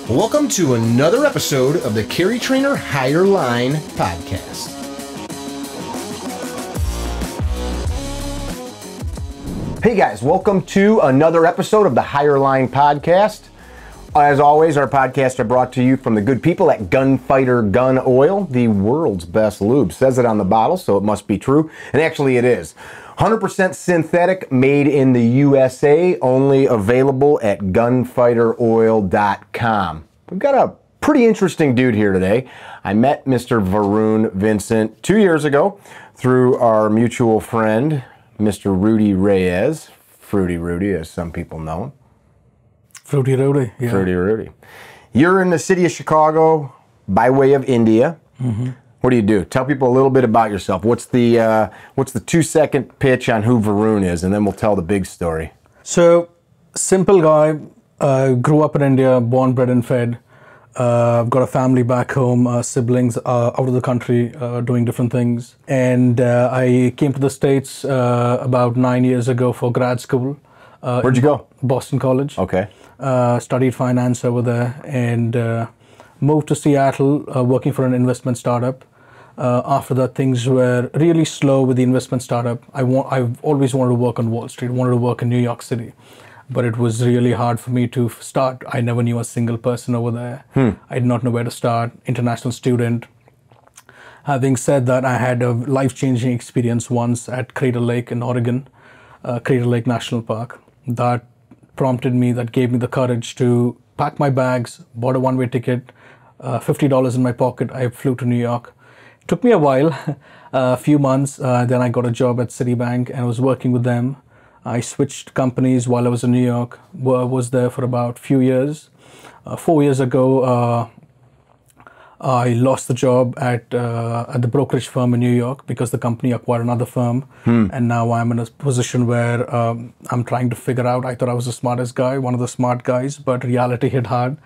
Welcome to another episode of the Carry Trainer Higher Line podcast. Hey guys, welcome to another episode of the Higher Line podcast. As always, our podcasts are brought to you from the good people at Gunfighter Gun Oil, the world's best lube. Says it on the bottle, so it must be true. And actually it is. 100% synthetic, made in the USA, only available at gunfighteroil.com. We've got a pretty interesting dude here today. I met Mr. Varun Vincent 2 years ago through our mutual friend, Mr. Rudy Reyes. Fruity Rudy, as some people know him. Fruity Rudy, yeah. Fruity Rudy. You're in the city of Chicago by way of India. Mm-hmm. What do? Tell people a little bit about yourself. What's the 2-second pitch on who Varun is, and then we'll tell the big story. So, simple guy, grew up in India, born, bred and fed. Got a family back home, siblings out of the country doing different things. And I came to the States about 9 years ago for grad school. Where'd you go? Boston College. Okay. Studied finance over there and moved to Seattle working for an investment startup. After that, things were really slow with the investment startup. I've always wanted to work on Wall Street, wanted to work in New York City, but it was really hard for me to start. I never knew a single person over there. I did not know where to start. International student. Having said that, I had a life-changing experience once at Crater Lake in Oregon, Crater Lake National Park. That prompted me, that gave me the courage to pack my bags, bought a one-way ticket, $50 in my pocket. I flew to New York. Took me a while, a few months. Then I got a job at Citibank and I was working with them. I switched companies while I was in New York. Was there for about a few years. 4 years ago, I lost the job at the brokerage firm in New York because the company acquired another firm. And now I'm in a position where I'm trying to figure out. I thought I was the smartest guy, one of the smart guys, but reality hit hard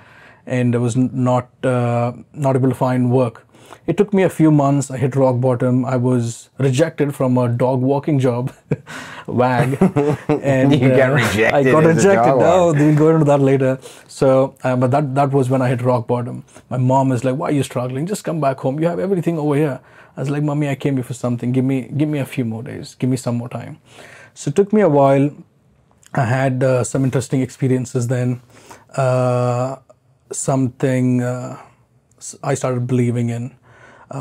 and I was not able to find work. It took me a few months. I hit rock bottom. I was rejected from a dog walking job, WAG. And you got rejected. I got rejected. No, we'll go into that later. So, but that was when I hit rock bottom. My mom is like, "Why are you struggling? Just come back home. You have everything over here." I was like, "Mommy, I came here for something. Give me a few more days. Give me some more time." So it took me a while. I had some interesting experiences then. Something I started believing in.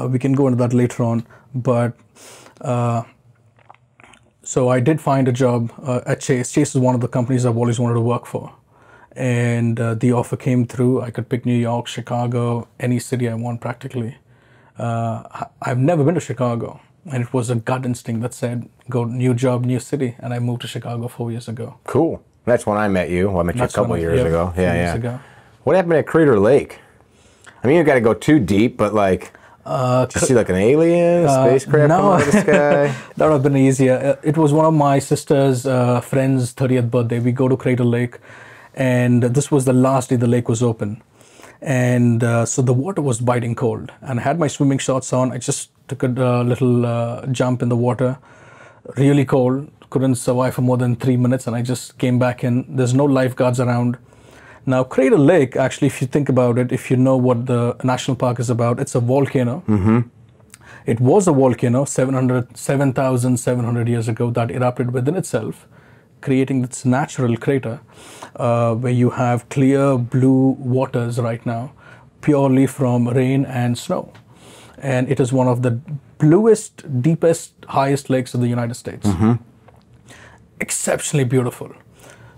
We can go into that later on, but so I did find a job at Chase. Chase is one of the companies I've always wanted to work for, and the offer came through. I could pick New York, Chicago, any city I want practically. I've never been to Chicago, and it was a gut instinct that said, "Go, new job, new city," and I moved to Chicago 4 years ago. Cool. That's when I met you. Well, I met you a couple years ago. Yeah. Years ago. What happened at Crater Lake? I mean, you got to go too deep, but like, did you see like an alien, a spacecraft come out of the sky? That would have been easier. It was one of my sister's friend's 30th birthday. We go to Crater Lake, and this was the last day the lake was open. And so the water was biting cold. And I had my swimming shorts on. I just took a little jump in the water. Really cold. Couldn't survive for more than 3 minutes, and I just came back in. There's no lifeguards around. Now, Crater Lake, actually, if you think about it, if you know what the national park is about, it's a volcano. Mm-hmm. It was a volcano 7,700 years ago that erupted within itself, creating its natural crater, where you have clear blue waters right now, purely from rain and snow. And it is one of the bluest, deepest, highest lakes of the United States. Mm-hmm. Exceptionally beautiful.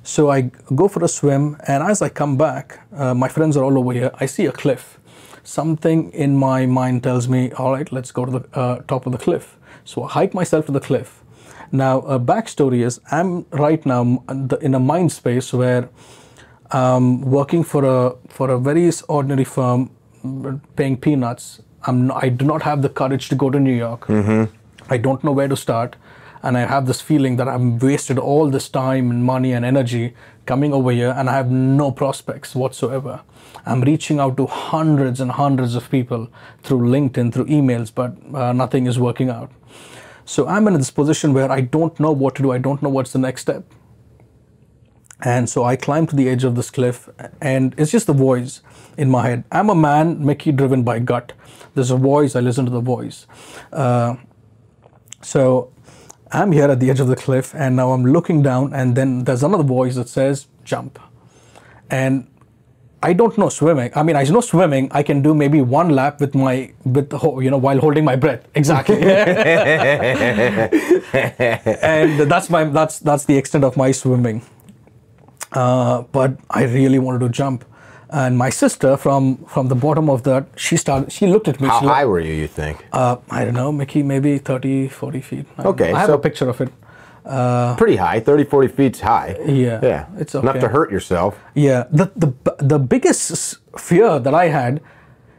So I go for a swim, and as I come back, my friends are all over here. I see a cliff. Something in my mind tells me, all right, let's go to the top of the cliff. So I hike myself to the cliff. Now, a backstory is I'm right now in a mind space where I'm working for a very ordinary firm, paying peanuts. I do not have the courage to go to New York. Mm-hmm. I don't know where to start. And I have this feeling that I've wasted all this time and money and energy coming over here, and I have no prospects whatsoever. I'm reaching out to hundreds and hundreds of people through LinkedIn, through emails, but nothing is working out. So I'm in this position where I don't know what to do. I don't know what's the next step. And so I climbed to the edge of this cliff, and it's just the voice in my head. I'm a man, Mickey, driven by gut. There's a voice, I listen to the voice. So I'm here at the edge of the cliff, and now I'm looking down, and then there's another voice that says, jump. And I don't know swimming. I mean, I know swimming. I can do maybe one lap with while holding my breath. Exactly. And that's the extent of my swimming. But I really wanted to jump. And my sister from the bottom of that, she looked at me. How high were you think? I don't know, Mickey, maybe 30, 40 feet. Okay. I have a picture of it. Pretty high, 30, 40 feet's high. Yeah. It's okay. Enough to hurt yourself. Yeah. The biggest fear that I had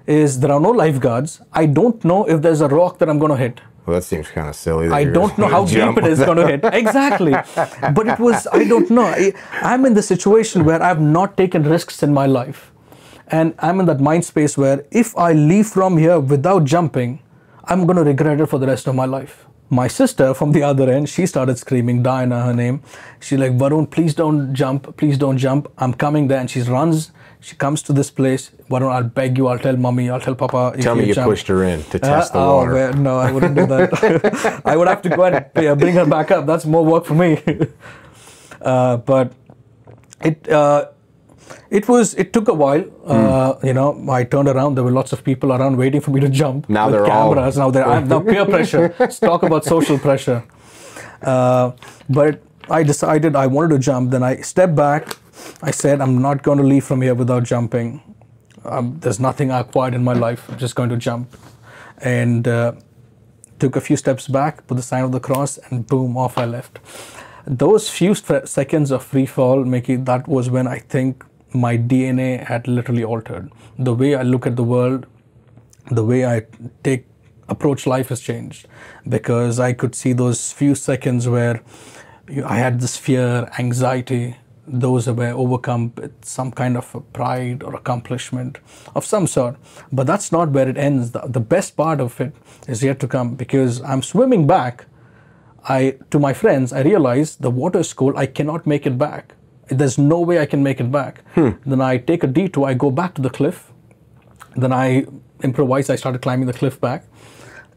is there are no lifeguards. I don't know if there's a rock that I'm going to hit. Well, that seems kind of silly. I don't know how deep it is going to hit. Exactly. But I don't know. I'm in the situation where I've not taken risks in my life. And I'm in that mind space where if I leave from here without jumping, I'm going to regret it for the rest of my life. My sister from the other end, she started screaming, Diana, her name. She's like, Varun, please don't jump. Please don't jump. I'm coming there. And she runs. She comes to this place. Varun, I'll beg you. I'll tell mommy. I'll tell papa. Tell me you pushed her in to test the water. No, I wouldn't do that. I would have to go and bring her back up. That's more work for me. But it took a while. I turned around. There were lots of people around waiting for me to jump. Now with they're cameras. Now peer pressure. Let's talk about social pressure. But I decided I wanted to jump. Then I stepped back. I said, I'm not going to leave from here without jumping. There's nothing I acquired in my life. I'm just going to jump. And took a few steps back, put the sign of the cross, and boom, off I left. Those few seconds of free fall, Mickey, that was when I think my DNA had literally altered. The way I look at the world, the way I approach life has changed. Because I could see those few seconds where I had this fear, anxiety, those were overcome with some kind of a pride or accomplishment of some sort. But that's not where it ends. The best part of it is yet to come, because I'm swimming back. To my friends, I realized the water is cold. I cannot make it back. There's no way I can make it back. Then I take a detour. I go back to the cliff. Then I improvise. I started climbing the cliff back.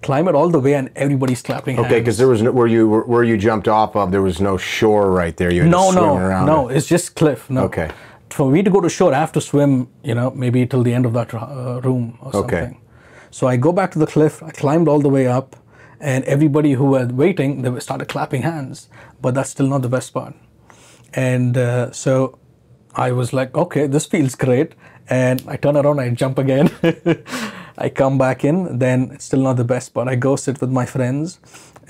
Climb it all the way, and everybody's clapping hands. Okay, because there was where you jumped off of, there was no shore right there. You had to swim around. No, it's just cliff. No. Okay. For me to go to shore, I have to swim, maybe till the end of that room or something. Okay. So I go back to the cliff. I climbed all the way up, and everybody who were waiting, they started clapping hands. But that's still not the best part. And so I was like, okay, this feels great. And I turn around, I jump again. I come back in, then it's still not the best part. I go sit with my friends,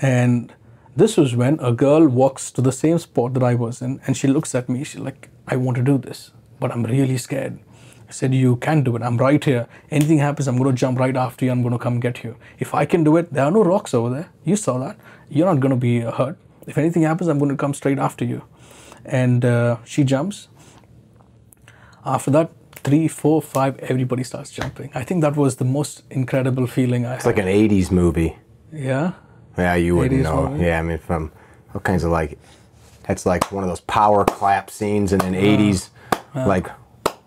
and this was when a girl walks to the same spot that I was in, and she looks at me. She's like, I want to do this, but I'm really scared. I said, you can do it. I'm right here. Anything happens, I'm going to jump right after you. I'm going to come get you. If I can do it, there are no rocks over there. You saw that. You're not going to be hurt. If anything happens, I'm going to come straight after you. And she jumps. After that, 3, 4, 5, everybody starts jumping. I think that was the most incredible feeling I had. It's like an 80s movie. Yeah? Yeah, you wouldn't know. Movie? Yeah, I mean, from all kinds of that's like one of those power clap scenes in an 80s, like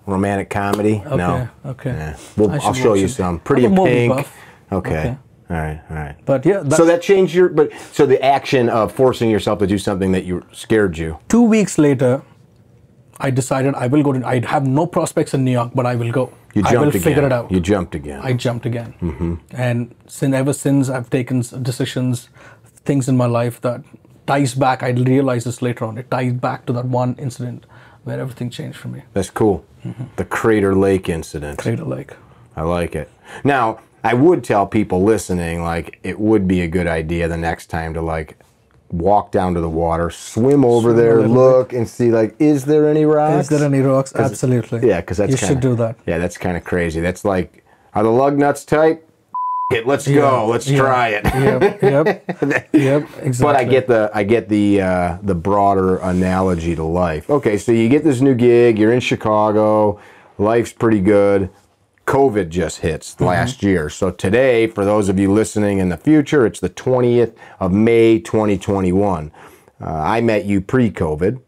romantic comedy. Okay, no. okay. Yeah. I'll show you some. Pretty in Pink. Okay. All right. But yeah. So that changed so the action of forcing yourself to do something that scared you. 2 weeks later, I decided I will go to. I have no prospects in New York, but I will go. You jumped I will again. figure it out. You jumped again. I jumped again. Mm-hmm. And ever since I've taken decisions, things in my life that ties back. I realized this later on. It ties back to that one incident where everything changed for me. That's cool. Mm-hmm. The Crater Lake incident. Crater Lake. I like it. Now, I would tell people listening, it would be a good idea the next time to walk down to the water, swim over there, look and see is there any rocks? Is there any rocks? Absolutely. Yeah, because that's should do that. Yeah, that's kind of crazy. That's like, are the lug nuts tight? Let's go. Let's try it. Yep. Exactly. But I get the broader analogy to life. Okay, so you get this new gig. You're in Chicago. Life's pretty good. COVID just hits last year. So today, for those of you listening in the future, it's the 20th of May, 2021. I met you pre-COVID.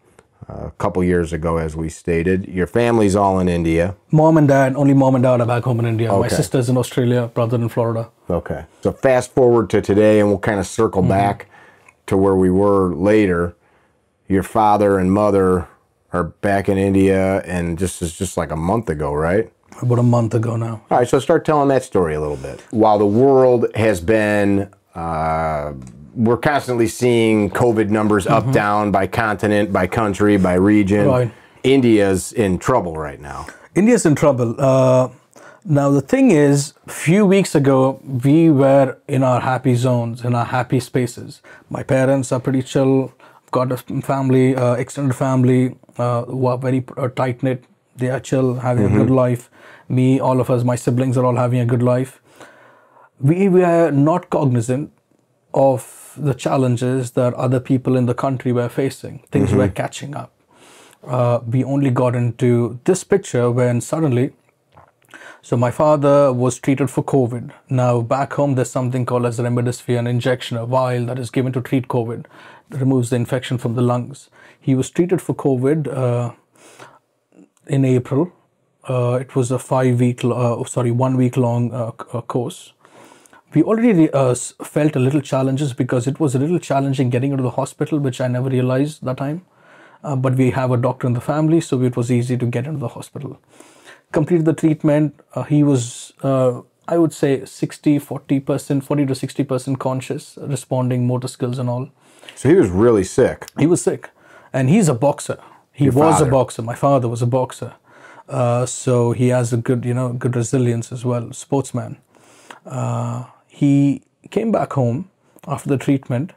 a couple years ago, as we stated. Your family's all in India. Mom and dad, only mom and dad are back home in India. My Okay. sister's in Australia, brother in Florida. Okay. So fast forward to today, and we'll kind of circle back to where we were later. Your father and mother are back in India, and just like a month ago, right? About a month ago now. All right, so start telling that story a little bit. While the world has been, we're constantly seeing COVID numbers up, down, by continent, by country, by region. Right. India's in trouble right now. India's in trouble. Now, the thing is, a few weeks ago, we were in our happy zones, in our happy spaces. My parents are pretty chill. Got a family, extended family, who are very tight-knit. They are chill, having a good life. Me, all of us, my siblings are all having a good life. We were not cognizant of the challenges that other people in the country were facing. Things were catching up. We only got into this picture when suddenly, so my father was treated for COVID. Now back home, there's something called as remdesivir, an injection, a vial that is given to treat COVID. It removes the infection from the lungs. He was treated for COVID in April. It was a 1 week long course. We already felt a little challenges because it was a little challenging getting into the hospital, which I never realized that time. But we have a doctor in the family, so it was easy to get into the hospital. Completed the treatment. He was, I would say, 40% to 60% conscious, responding, motor skills and all. So he was really sick. He was sick. And he's a boxer. He was a boxer. My father was a boxer. So he has a good, good resilience as well, sportsman. He came back home after the treatment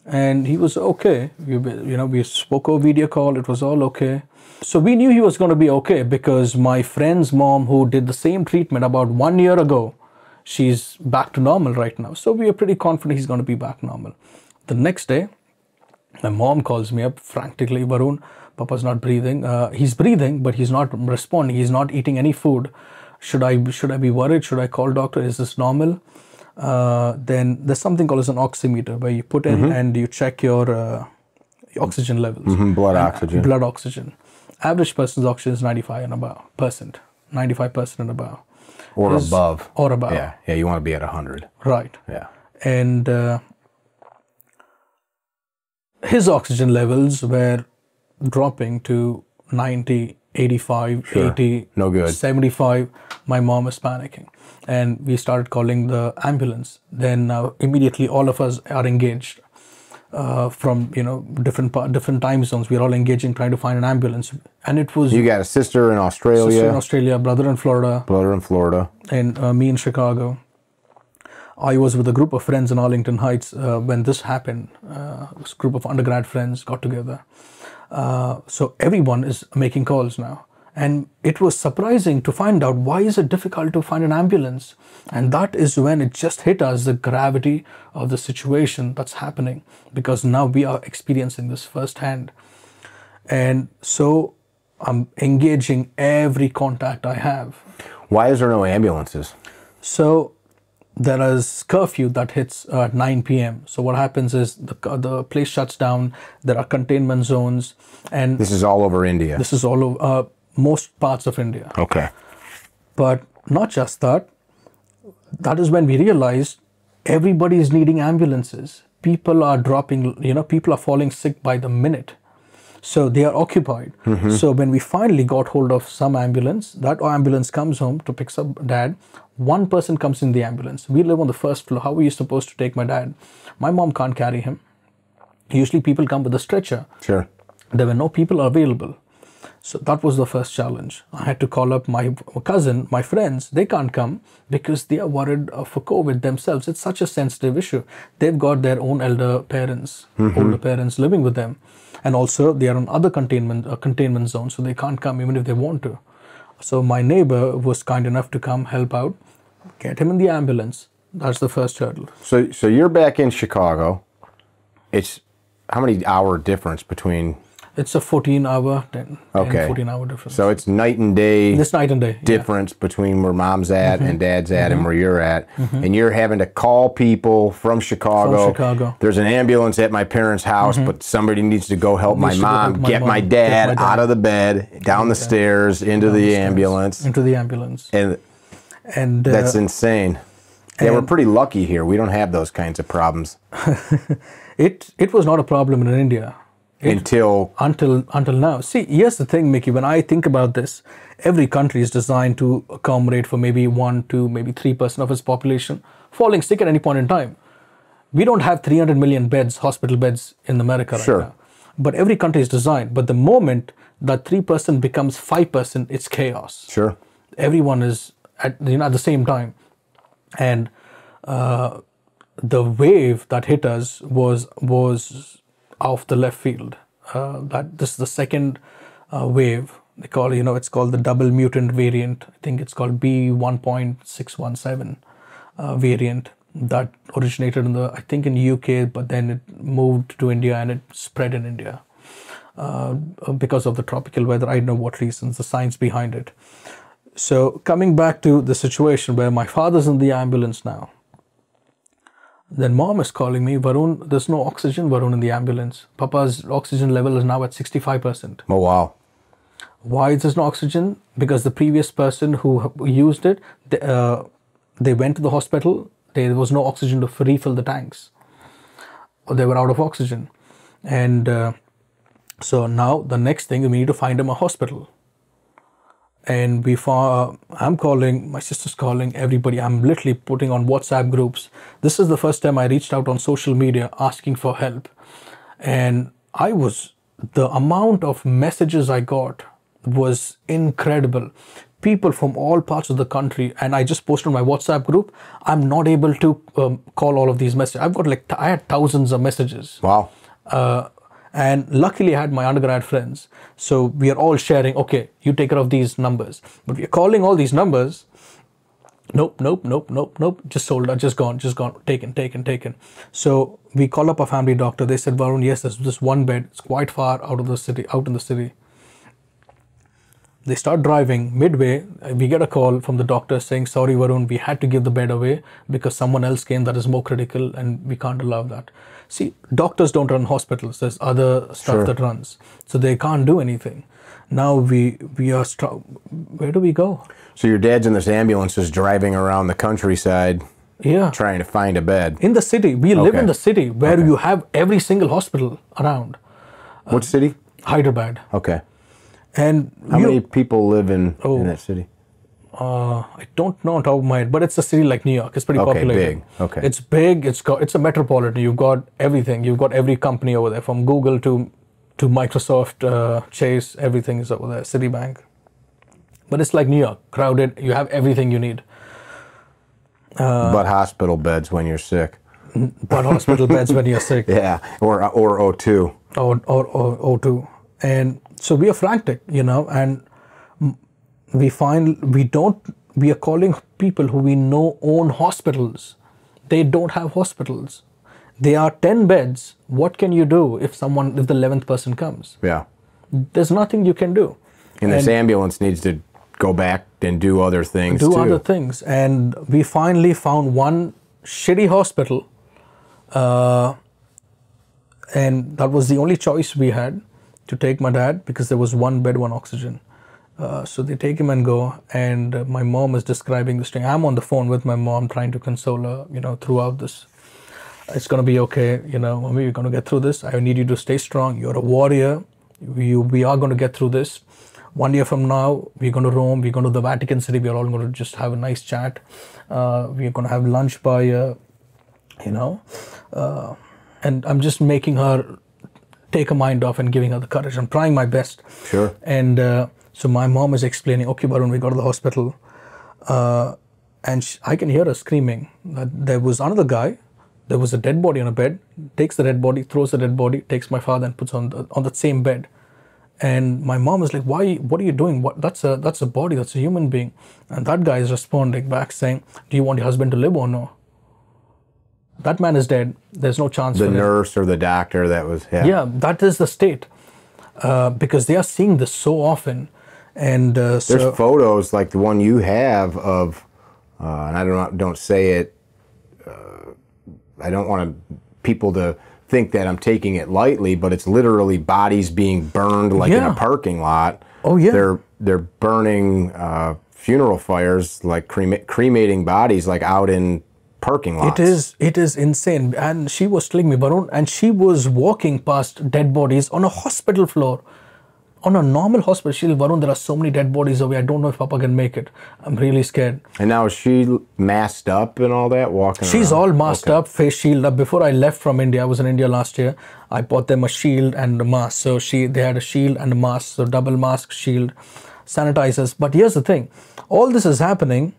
and he was okay. We spoke over video call. It was all okay. So we knew he was going to be okay because my friend's mom, who did the same treatment about 1 year ago, she's back to normal right now. So we are pretty confident he's going to be back normal. The next day, my mom calls me up frantically, Varun, Papa's not breathing. He's breathing, but he's not responding. He's not eating any food. Should I be worried? Should I call doctor? Is this normal? Then there's something called as an oximeter where you put in and you check your oxygen levels. Blood oxygen. Blood oxygen. Average person's oxygen is 95% and above. Or above. Or above. Yeah, you want to be at 100. Right. Yeah. And his oxygen levels were dropping to 90, 85, 80, No good. 75. My mom was panicking. And we started calling the ambulance. Then immediately all of us are engaged from, different time zones. We're all engaging, trying to find an ambulance. And it was... You got a sister in Australia. Brother in Florida. And me in Chicago. I was with a group of friends in Arlington Heights when this happened. This group of undergrad friends got together. So everyone is making calls now. And it was surprising to find out why is it difficult to find an ambulance. And that is when it just hit us, the gravity of the situation that's happening. Because now we are experiencing this firsthand. And so I'm engaging every contact I have. Why is there no ambulances? So there is curfew that hits at 9 p.m. So what happens is the place shuts down. There are containment zones, and This is all over India. this is all over most parts of India. Okay. But not just that. That is when we realized everybody is needing ambulances. People are dropping. People are falling sick by the minute. So they are occupied. So when we finally got hold of some ambulance, that ambulance comes home to pick up dad. One person comes in the ambulance. We live on the first floor. How are you supposed to take my dad? My mom can't carry him. Usually people come with a stretcher. Sure. There were no people available. So that was the first challenge. I had to call up my cousin, my friends. They can't come because they are worried for COVID themselves. It's such a sensitive issue. They've got their own older parents living with them. And also they are on other containment zones, so they can't come even if they want to. So my neighbor was kind enough to come help out, get him in the ambulance. That's the first hurdle. So you're back in Chicago. It's how many hour difference between It's a 14-hour, 10, Okay. 14-hour difference. So it's night and day. It's night and day. Difference between where mom's at and dad's at and where you're at. And you're having to call people from Chicago. From Chicago. There's an ambulance at my parents' house, but somebody needs to go help my mom, get my dad out of the bed, down the stairs, into the ambulance. Into the ambulance. And that's insane. Yeah, we're pretty lucky here. We don't have those kinds of problems. It was not a problem in India. Until now. See, here's the thing, Mickey. When I think about this, every country is designed to accommodate for maybe 1, 2, maybe 3% of its population falling sick at any point in time. We don't have 300 million beds, hospital beds in America right now. But every country is designed. But the moment that 3% becomes 5%, it's chaos. Sure. Everyone is at the same time. And the wave that hit us was off the left field. That this is the second wave. They call it's called the double mutant variant. I think it's called B1.617 variant that originated in in UK, but then it moved to India and it spread in India because of the tropical weather. I don't know what reasons, the science behind it. So coming back to the situation where my father's in the ambulance now. Then mom is calling me, Varun, there's no oxygen, Varun, in the ambulance. Papa's oxygen level is now at 65%. Oh, wow. Why is there no oxygen? Because the previous person who used it, they went to the hospital. There was no oxygen to refill the tanks. Or they were out of oxygen. And so now the next thing, we need to find him a hospital. And I'm calling, my sister's calling, everybody. I'm literally putting on WhatsApp groups. This is the first time I reached out on social media asking for help. And the amount of messages I got was incredible. People from all parts of the country, and I just posted on my WhatsApp group. I'm not able to call all of these messages. I had thousands of messages. Wow. And luckily I had my undergrad friends. So we are all sharing, okay, you take care of these numbers. But we are calling all these numbers. Nope. Just sold out, just gone, taken. So we call up a family doctor. They said, Varun, yes, there's this one bed. It's quite far out in the city. They start driving. Midway, we get a call from the doctor saying, sorry, Varun, we had to give the bed away because someone else came that is more critical and we can't allow that. See, doctors don't run hospitals. There's other stuff that runs. So they can't do anything. Now we are where do we go? So your dad's in this ambulance just driving around the countryside trying to find a bed. In the city. We live in the city where you have every single hospital around. What city? Hyderabad. Okay. And how many people live in that city? I don't know on top of my head, but it's a city like New York. It's pretty populated. Big. Okay. It's big. It's a metropolitan. You've got everything. You've got every company over there, from Google to Microsoft, Chase. Everything is over there. Citibank. But it's like New York, crowded. You have everything you need. But hospital beds when you're sick. But hospital beds when you're sick. Yeah, or O2. Or O2. And so we are frantic, and we are calling people who we know own hospitals. They don't have hospitals. They are 10 beds. What can you do if the 11th person comes? Yeah. There's nothing you can do. And this ambulance needs to go back and do other things too. Other things. And we finally found one shitty hospital. And that was the only choice we had to take my dad, because there was one bed, one oxygen. So they take him and go, and my mom is describing this thing. I'm on the phone with my mom trying to console her, throughout this. It's going to be okay, Mommy, we're going to get through this. I need you to stay strong. You're a warrior. We are going to get through this. 1 year from now, we're going to Rome. We're going to the Vatican City. We're all going to just have a nice chat. We're going to have lunch by, and I'm just making her take her mind off and giving her the courage. I'm trying my best. Sure. And so my mom is explaining, okay, Varun, we go to the hospital. And I can hear her screaming that there was another guy. There was a dead body on a bed. Takes the dead body, throws the dead body, takes my father and puts on the same bed. And my mom is like, why? What are you doing? That's a body. That's a human being. And that guy is responding back saying, do you want your husband to live or no? That man is dead. There's no chance for him. The nurse or the doctor that was... Yeah, that is the state. because they are seeing this so often. And there's photos like the one you have of, and I don't say it. I don't want people to think that I'm taking it lightly, but it's literally bodies being burned like in a parking lot. Oh yeah. They're burning funeral fires, like cremating bodies like out in parking lots. It is insane. And she was telling me, Varun, and she was walking past dead bodies on a hospital floor. On a normal hospital, she'll, Varun, there are so many dead bodies away. I don't know if Papa can make it. I'm really scared. And now is she masked up and all that, walking She's around? all masked up, face shield up. Before I left from India, I was in India last year, I bought them a shield and a mask. So they had a shield and a mask, so double mask, shield, sanitizers. But here's the thing, all this is happening,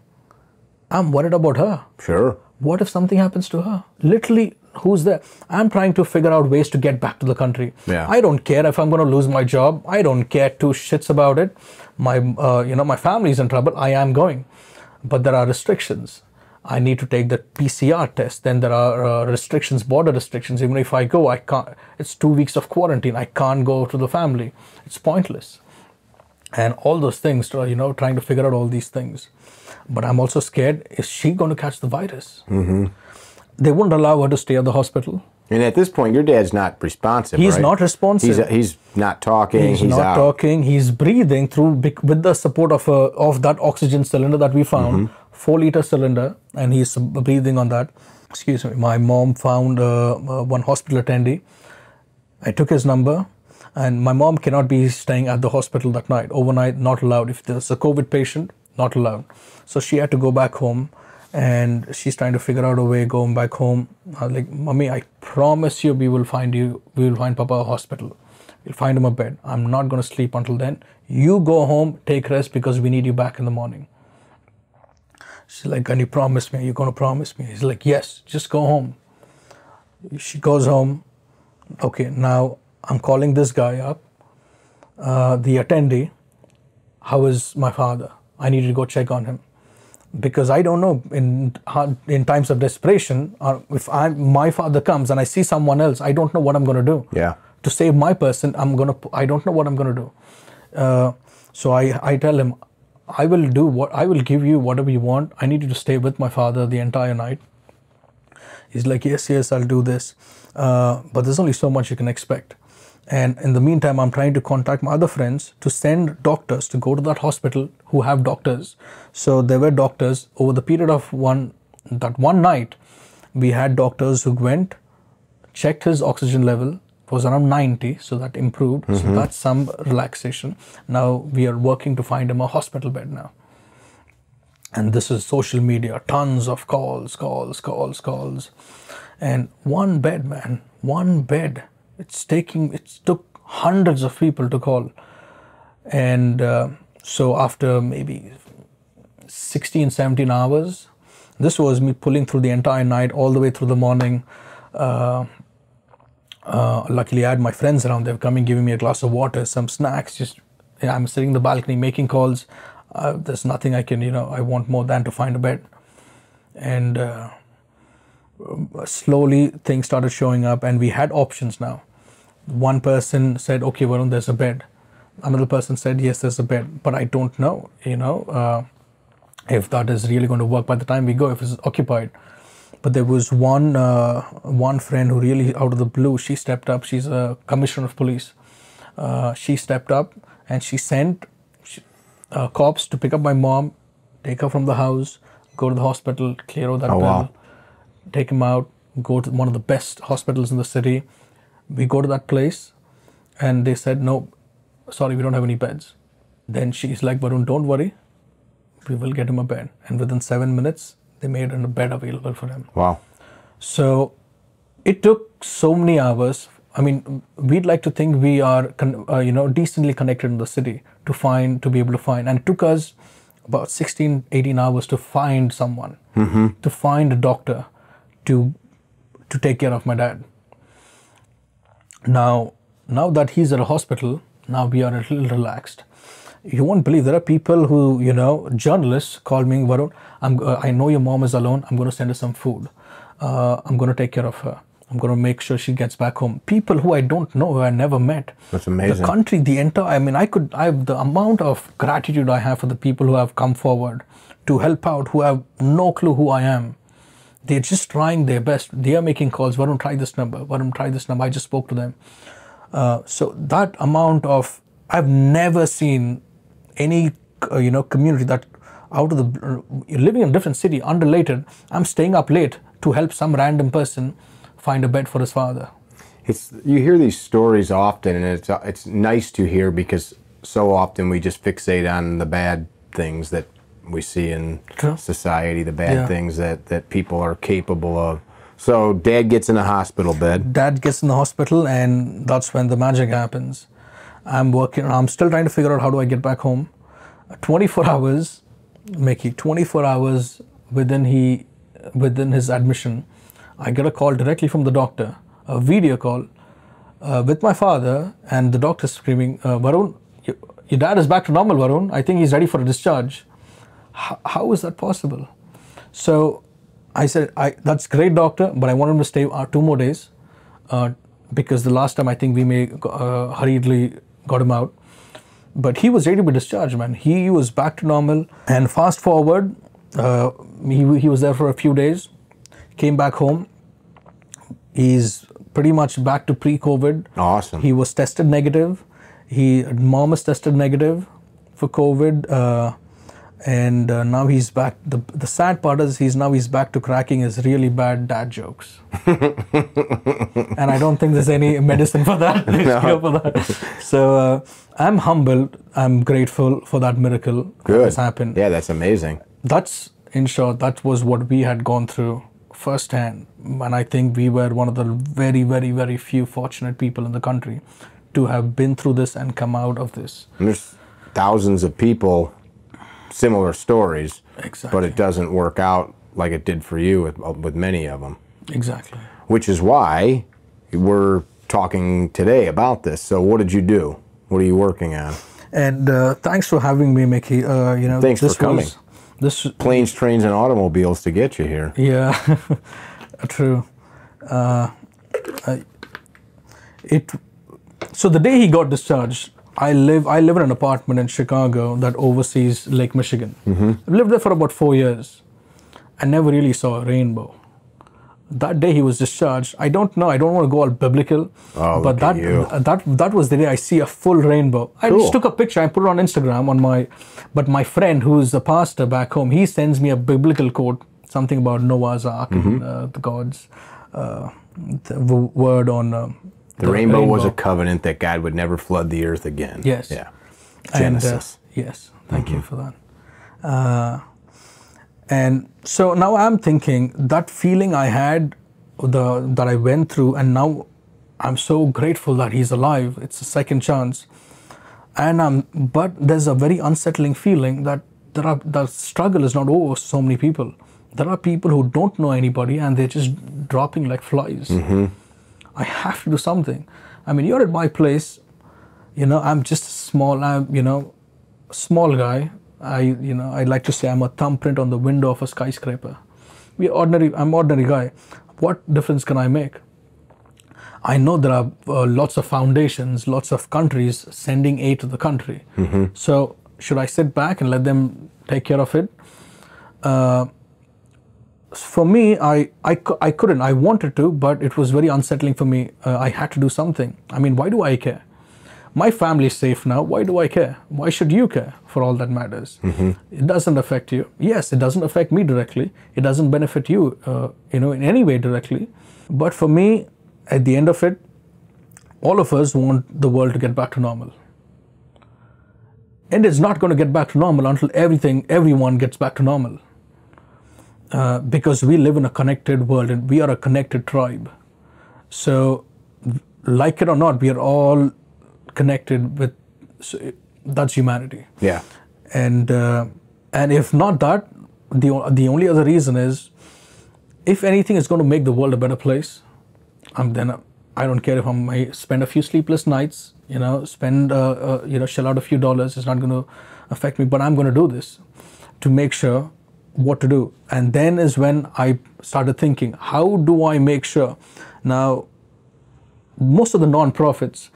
I'm worried about her. Sure. What if something happens to her? Literally, who's there? I'm trying to figure out ways to get back to the country. Yeah. I don't care if I'm going to lose my job. I don't care two shits about it. My family's in trouble. I am going. But there are restrictions. I need to take the PCR test. Then there are restrictions, border restrictions. Even if I go, I can't. It's 2 weeks of quarantine. I can't go to the family. It's pointless. And all those things, trying to figure out all these things. But I'm also scared, is she going to catch the virus? Mm-hmm. They wouldn't allow her to stay at the hospital. And at this point, your dad's not responsive, He's right? not responsive. He's not talking. He's not out. talking. He's breathing through with the support of that oxygen cylinder that we found, 4-liter cylinder, and he's breathing on that. Excuse me. My mom found one hospital attendee. I took his number, and my mom cannot be staying at the hospital that night. Overnight, not allowed. If there's a COVID patient, not allowed. So she had to go back home. And she's trying to figure out a way going back home. I was like, Mommy, I promise you we will find Papa a hospital. We'll find him a bed. I'm not going to sleep until then. You go home, take rest, because we need you back in the morning. She's like, can you promise me? Are you going to promise me? He's like, yes, just go home. She goes home. Okay, now I'm calling this guy up, the attendee. How is my father? I need to go check on him. Because I don't know, in times of desperation, or if my father comes and I see someone else, I don't know what I'm going to do. Yeah. To save my person, I don't know what I'm going to do. So I tell him, I will give you whatever you want. I need you to stay with my father the entire night. He's like, yes, I'll do this. But there's only so much you can expect. And in the meantime, I'm trying to contact my other friends to send doctors to go to that hospital who have doctors. So there were doctors over the period of one night. We had doctors who went, checked his oxygen level, was around 90, so that improved. Mm-hmm. So that's some relaxation. Now we are working to find him a hospital bed now. And this is social media, tons of calls. And one bed, man, one bed. It took hundreds of people to call. And so after maybe 16, 17 hours, this was me pulling through the entire night, all the way through the morning. Luckily, I had my friends around. They were coming, giving me a glass of water, some snacks. I'm sitting in the balcony making calls. There's nothing I can, I want more than to find a bed. And slowly things started showing up, and we had options now. One person said, okay, Varun, there's a bed. Another person said, yes, there's a bed, but I don't know, if that is really going to work by the time we go, if it's occupied. But there was one friend who really, out of the blue, she stepped up. She's a commissioner of police. She stepped up and she sent cops to pick up my mom, take her from the house, go to the hospital, clear out that bill, wow. Take him out, go to one of the best hospitals in the city. We go to that place and they said, no, sorry, we don't have any beds. Then she's like, Varun, don't worry, we will get him a bed. And within 7 minutes, they made a bed available for him. Wow. So it took so many hours. I mean, we'd like to think we are, decently connected in the city to be able to find. And it took us about 16, 18 hours to find someone, to find a doctor to take care of my dad. Now that he's at a hospital, now we are a little relaxed. You won't believe, there are people who, journalists call me, Varun, I know your mom is alone. I'm going to send her some food. I'm going to take care of her. I'm going to make sure she gets back home. People who I don't know, who I never met. That's amazing. The country, the entire, I mean, I have the amount of gratitude I have for the people who have come forward to help out, who have no clue who I am. They're just trying their best. They are making calls. Varun, try this number. Varun, try this number. I just spoke to them. So that amount of, I've never seen any, community that out of the, living in a different city, unrelated, I'm staying up late to help some random person find a bed for his father. You hear these stories often, and it's nice to hear, because so often we just fixate on the bad things that we see in society, the bad things that people are capable of. So Dad gets in a hospital bed. Dad gets in the hospital, and that's when the magic happens. I'm still trying to figure out how do I get back home. 24 hours, Mickey, 24 hours within his admission, I get a call directly from the doctor, a video call with my father, and the doctor screaming, Varun, your dad is back to normal, Varun. I think he's ready for a discharge. How is that possible? So I said, that's great, doctor, but I want him to stay 2 more days because the last time I think we hurriedly got him out. But he was ready to be discharged, man. He was back to normal. And fast forward, he was there for a few days, came back home. He's pretty much back to pre-COVID. Awesome. He was tested negative. Mom is tested negative for COVID. And now he's back. The sad part is he's back to cracking his really bad dad jokes. And I don't think there's any medicine for that. No. For that. So I'm humbled. I'm grateful for that miracle that has happened. Yeah, that's amazing. That's, in short, that was what we had gone through firsthand. And I think we were one of the very, very, very few fortunate people in the country to have been through this and come out of this. And there's thousands of people, similar stories, exactly, but it doesn't work out like it did for you with many of them. Exactly. Which is why we're talking today about this. So what did you do? What are you working on? And thanks for having me, Mickey. Thanks for coming. Planes, trains, and automobiles to get you here. Yeah, true. So the day he got discharged, I live in an apartment in Chicago that oversees Lake Michigan. Mm-hmm. I lived there for about 4 years. I never really saw a rainbow. That day he was discharged, I don't know, I don't want to go all biblical, but that was the day I see a full rainbow. I just took a picture, I put it on Instagram but my friend who's a pastor back home, he sends me a biblical quote, something about Noah's Ark, and the gods, the word on the rainbow was a covenant that God would never flood the earth again. Yes. Yeah. Genesis. Yes. Thank you for that. And so now I'm thinking that feeling I had, that I went through, and now I'm so grateful that he's alive. It's a second chance. But there's a very unsettling feeling that the struggle is not over so many people. There are people who don't know anybody and they're just dropping like flies. Mm-hmm. I have to do something. I mean, you're at my place, I'm just small guy. I like to say I'm a thumbprint on the window of a skyscraper. I'm ordinary guy. What difference can I make? I know there are lots of foundations, lots of countries sending aid to the country. Mm-hmm. So should I sit back and let them take care of it? For me, I couldn't. I wanted to, but it was very unsettling for me. I had to do something. I mean, why do I care? My family is safe now. Why do I care? Why should you care, for all that matters? Mm-hmm. It doesn't affect you. Yes, it doesn't affect me directly. It doesn't benefit you, in any way directly. But for me, at the end of it, all of us want the world to get back to normal. And it's not going to get back to normal until everyone gets back to normal. Because we live in a connected world and we are a connected tribe. So, like it or not, we are all connected with, that's humanity. Yeah. And if not that, the only other reason is, if anything is going to make the world a better place, then I don't care if I might spend a few sleepless nights, shell out a few dollars. It's not going to affect me, but I'm going to do this to make sure what to do. And then is when I started thinking, how do I make sure? Now, most of the non-profits,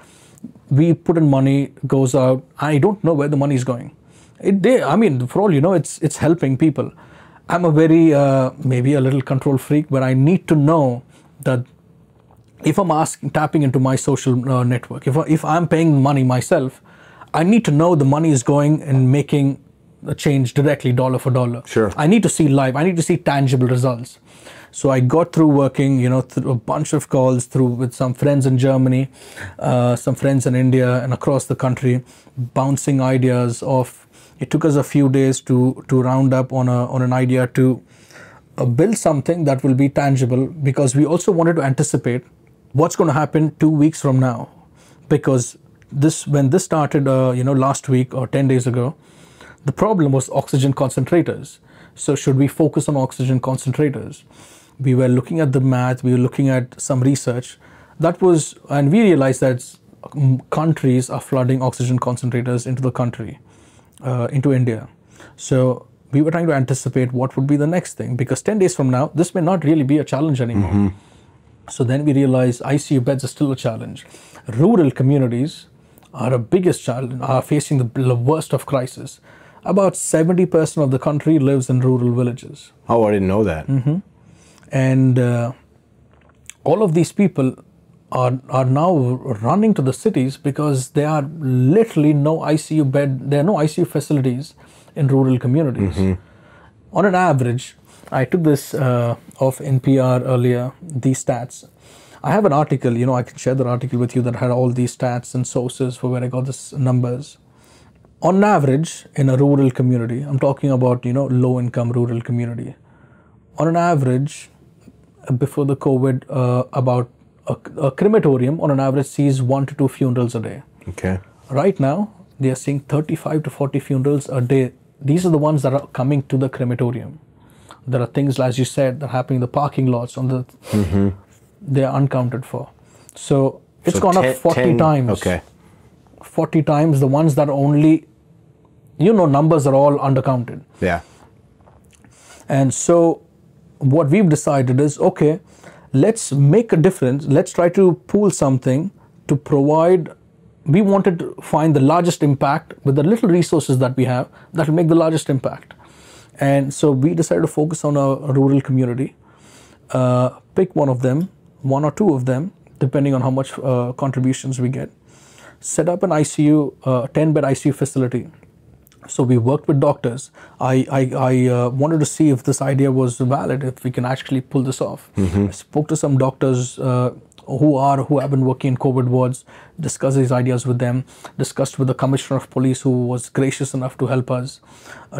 we put in money, goes out. I don't know where the money is going. I mean, for all you know, it's helping people. I'm a very, maybe a little control freak, but I need to know that if I'm tapping into my social network, if I'm paying money myself, I need to know the money is going and making a change directly, dollar for dollar. Sure. I need to see live. I need to see tangible results. So I got through working, through a bunch of calls with some friends in Germany, some friends in India and across the country, bouncing ideas off. It took us a few days to round up on an idea to build something that will be tangible, because we also wanted to anticipate what's going to happen 2 weeks from now. Because when this started, last week or 10 days ago, the problem was oxygen concentrators. So should we focus on oxygen concentrators? We were looking at the math, we were looking at some research. And we realized that countries are flooding oxygen concentrators into the country, into India. So we were trying to anticipate what would be the next thing, because 10 days from now, this may not really be a challenge anymore. Mm-hmm. So then we realized ICU beds are still a challenge. Rural communities are a biggest challenge, are facing the worst of crisis. About 70% of the country lives in rural villages. Oh, I didn't know that. Mm-hmm. And all of these people are now running to the cities because there are literally no ICU bed, there are no ICU facilities in rural communities. Mm-hmm. On an average, I took this off NPR earlier, these stats. I have an article, I can share the article with you that had all these stats and sources for where I got these numbers. On average, in a rural community, I'm talking about, low-income rural community. On an average, before the COVID, about a crematorium, on an average, sees 1 to 2 funerals a day. Okay. Right now, they are seeing 35 to 40 funerals a day. These are the ones that are coming to the crematorium. There are things, as you said, that are happening in the parking lots. Mm-hmm. They are uncounted for. So it's gone up 40 times. Okay. 40 times. The ones that only, numbers are all undercounted. Yeah. And so what we've decided is, okay, let's make a difference. Let's try to pool something to provide. We wanted to find the largest impact with the little resources that we have that will make the largest impact. And so we decided to focus on a rural community, pick one of them, 1 or 2 of them, depending on how much contributions we get, set up an ICU, 10-bed ICU facility. So we worked with doctors. I wanted to see if this idea was valid, if we can actually pull this off. Mm-hmm. I spoke to some doctors who have been working in COVID wards, discussed these ideas with them, discussed with the Commissioner of Police, who was gracious enough to help us,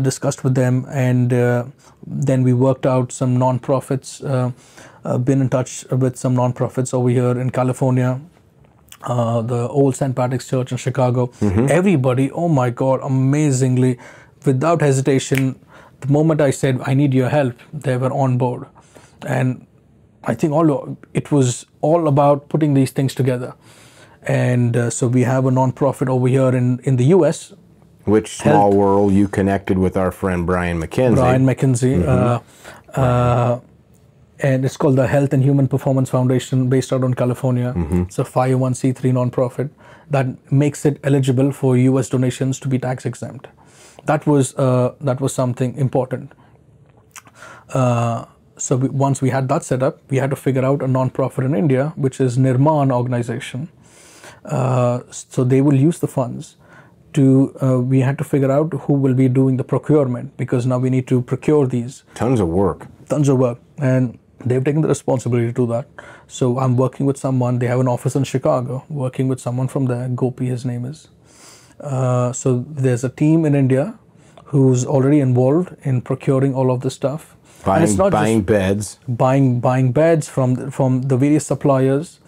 discussed with them, and then we worked out some non-profits, been in touch with some non-profits over here in California, the old St. Patrick's Church in Chicago. Mm-hmm. Everybody, oh my God, amazingly, without hesitation, the moment I said, I need your help, they were on board. And I think it was all about putting these things together. And so we have a non-profit over here in the US. Which small world you connected with our friend Brian McKenzie. Mm-hmm. And it's called the Health and Human Performance Foundation, based out in California. Mm-hmm. It's a 501c3 non-profit that makes it eligible for US donations to be tax exempt. That was something important. So once we had that set up, we had to figure out a non-profit in India, which is Nirman organization. So they will use the funds we had to figure out who will be doing the procurement, because now we need to procure these. Tons of work. And they've taken the responsibility to do that. So I'm working with someone, they have an office in Chicago, working with someone from there, Gopi his name is. So there's a team in India who's already involved in procuring all of this stuff. Buying beds. Buying beds from the various suppliers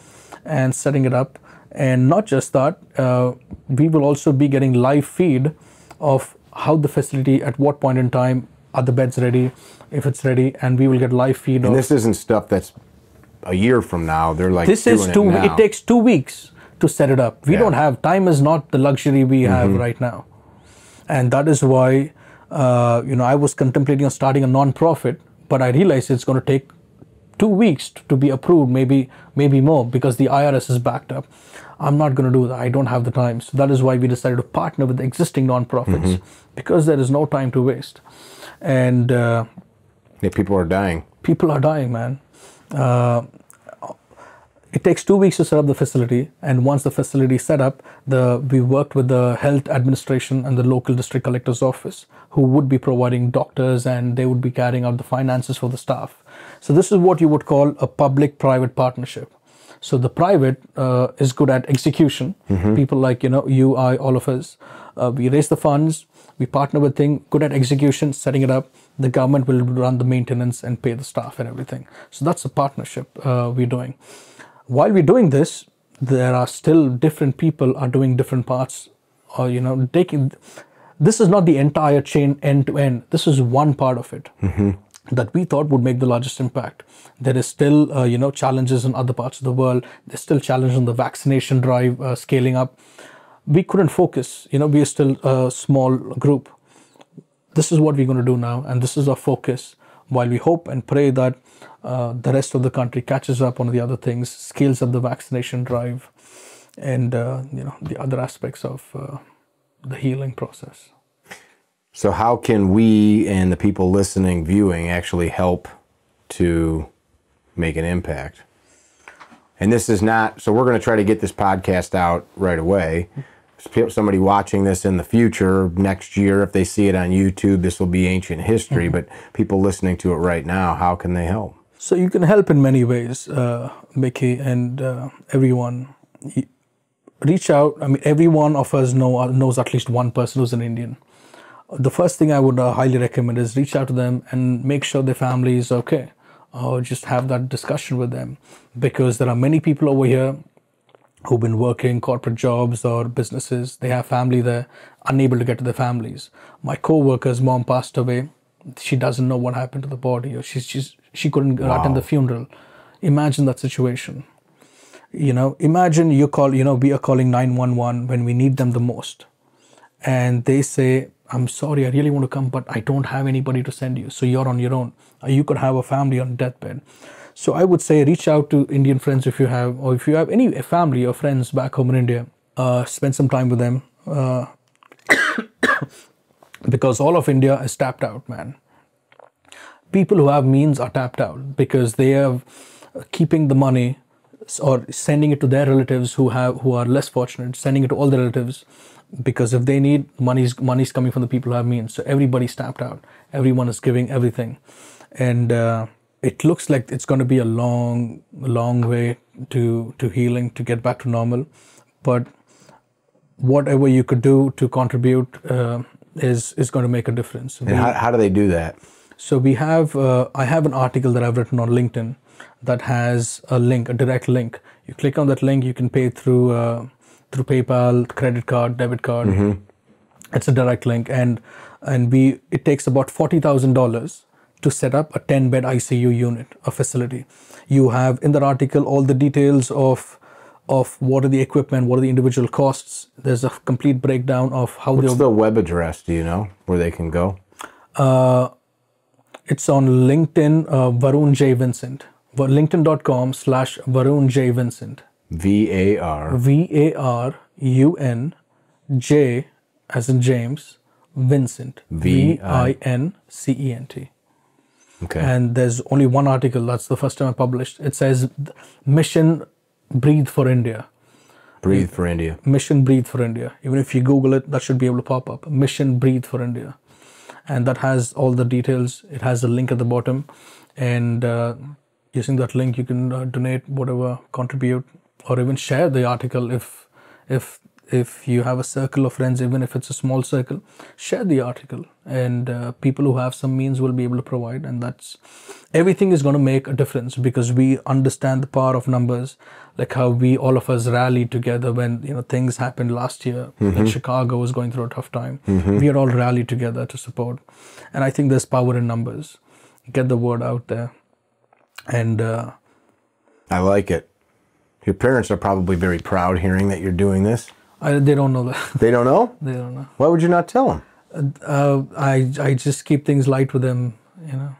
and setting it up. And not just that, we will also be getting live feed of how the facility, at what point in time, are the beds ready, if it's ready, and we will get live feed. And this isn't stuff that's a year from now. They're like it takes 2 weeks to set it up. We don't have, time is not the luxury we have right now. And that is why I was contemplating on starting a non-profit, but I realized it's going to take 2 weeks to be approved, maybe more, because the IRS is backed up. I'm not going to do that. I don't have the time. So that is why we decided to partner with the existing nonprofits, because there is no time to waste. And people are dying. People are dying, man. It takes 2 weeks to set up the facility, and once the facility is set up, we worked with the health administration and the local district collector's office, who would be providing doctors, and they would be carrying out the finances for the staff. So this is what you would call a public-private partnership. So the private is good at execution. People like, you, I, all of us. We raise the funds, we partner with things, good at execution, setting it up. The government will run the maintenance and pay the staff and everything. So that's a partnership we're doing. While we're doing this, there are still different people are doing different parts, or, taking. This is not the entire chain end to end. This is one part of it that we thought would make the largest impact. There is still, challenges in other parts of the world. There's still challenges in the vaccination drive scaling up. We couldn't focus. We are still a small group. This is what we're going to do now, and this is our focus. While we hope and pray that the rest of the country catches up on the other things, scales up the vaccination drive, and the other aspects of the healing process. So how can we and the people listening, viewing, actually help to make an impact? And this is not, so we're going to try to get this podcast out right away. Somebody watching this in the future, next year, if they see it on YouTube, this will be ancient history, but people listening to it right now, how can they help? So you can help in many ways, Mickey, and everyone. Reach out. I mean, every one of us knows at least one person who's an Indian. The first thing I would highly recommend is reach out to them and make sure their family is okay. Or just have that discussion with them, because there are many people over here who've been working corporate jobs or businesses. They have family there, unable to get to their families. My co-worker's mom passed away. She doesn't know what happened to the body, or she couldn't attend the funeral. Imagine that situation. Imagine you call, we are calling 911 when we need them the most. And they say, I'm sorry, I really want to come, but I don't have anybody to send you. So you're on your own. You could have a family on deathbed. So I would say reach out to Indian friends if you have, or if you have any family or friends back home in India, spend some time with them. Because all of India is tapped out, man. People who have means are tapped out because they are keeping the money or sending it to their relatives who are less fortunate, sending it to all their relatives, because if they need money's coming from the people who have means. So everybody's tapped out. Everyone is giving everything, and it looks like it's going to be a long way to healing, to get back to normal. But whatever you could do to contribute is going to make a difference. And how do they do that? So we have I have an article that I've written on LinkedIn that has a link, a direct link. You click on that link, you can pay through PayPal, credit card, debit card. It's a direct link, and it takes about $40,000 to set up a 10-bed ICU unit, a facility. You have in that article all the details of what are the equipment, what are the individual costs. There's a complete breakdown of how. What's the web address? Do you know where they can go? It's on LinkedIn, Varun J. Vincent. LinkedIn.com/Varun J. Vincent. VARUN J as in James, Vincent. VINCENT. Okay. And there's only one article. That's the first time I published. It says Mission Breathe for India. Breathe for India. Mission Breathe for India. Even if you Google it, that should be able to pop up. Mission Breathe for India. And that has all the details. It has a link at the bottom. And using that link, you can donate whatever, contribute, or even share the article if you have a circle of friends, even if it's a small circle, share the article, and people who have some means will be able to provide. And everything is going to make a difference, because we understand the power of numbers, like how all of us rallied together when things happened last year. When Chicago was going through a tough time. We had all rallied together to support, and I think there's power in numbers. Get the word out there, and I like it. Your parents are probably very proud hearing that you're doing this. They don't know that. They don't know? They don't know. Why would you not tell them? I just keep things light with them, you know.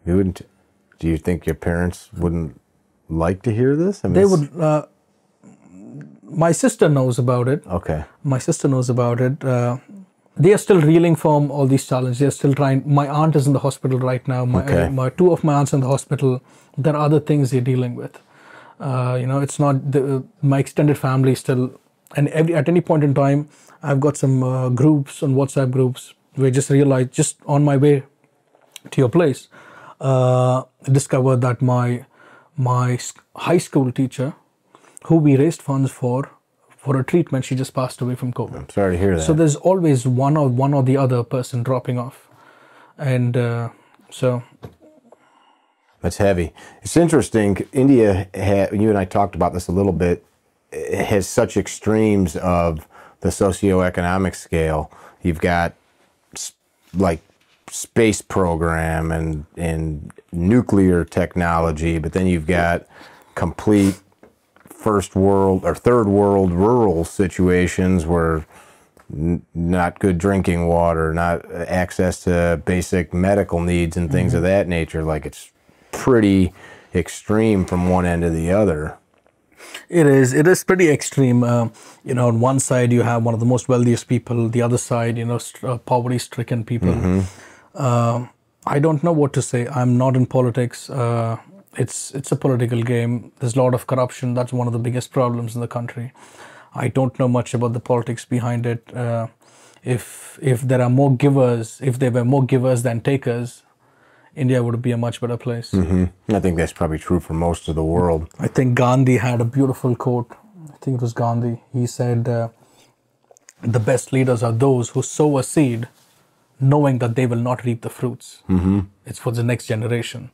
You wouldn't? Do you think your parents wouldn't like to hear this? I mean, They would. My sister knows about it. Okay. My sister knows about it. They are still reeling from all these challenges. They are still trying. My aunt is in the hospital right now. My two of my aunts are in the hospital. There are other things they're dealing with. You know, it's not my extended family still. And at any point in time, I've got some groups on WhatsApp groups where I just realized, just on my way to your place, discovered that my high school teacher, who we raised funds for a treatment, she just passed away from COVID. I'm sorry to hear that. So there's always one or the other person dropping off, and so that's heavy. It's interesting. India, you and I talked about this a little bit, it has such extremes of the socioeconomic scale. You've got like space program and nuclear technology, but then you've got complete first world or third world rural situations where not good drinking water, not access to basic medical needs and things of that nature. Like, it's pretty extreme from one end to the other. It is pretty extreme. You know, on one side you have one of the most wealthiest people, the other side, you know, poverty-stricken people. I don't know what to say. I'm not in politics. It's a political game. There's a lot of corruption. That's one of the biggest problems in the country. I don't know much about the politics behind it. If there are more givers, if there were more givers than takers, India would be a much better place. I think that's probably true for most of the world. I think Gandhi had a beautiful quote. I think it was Gandhi. He said, the best leaders are those who sow a seed knowing that they will not reap the fruits. It's for the next generation.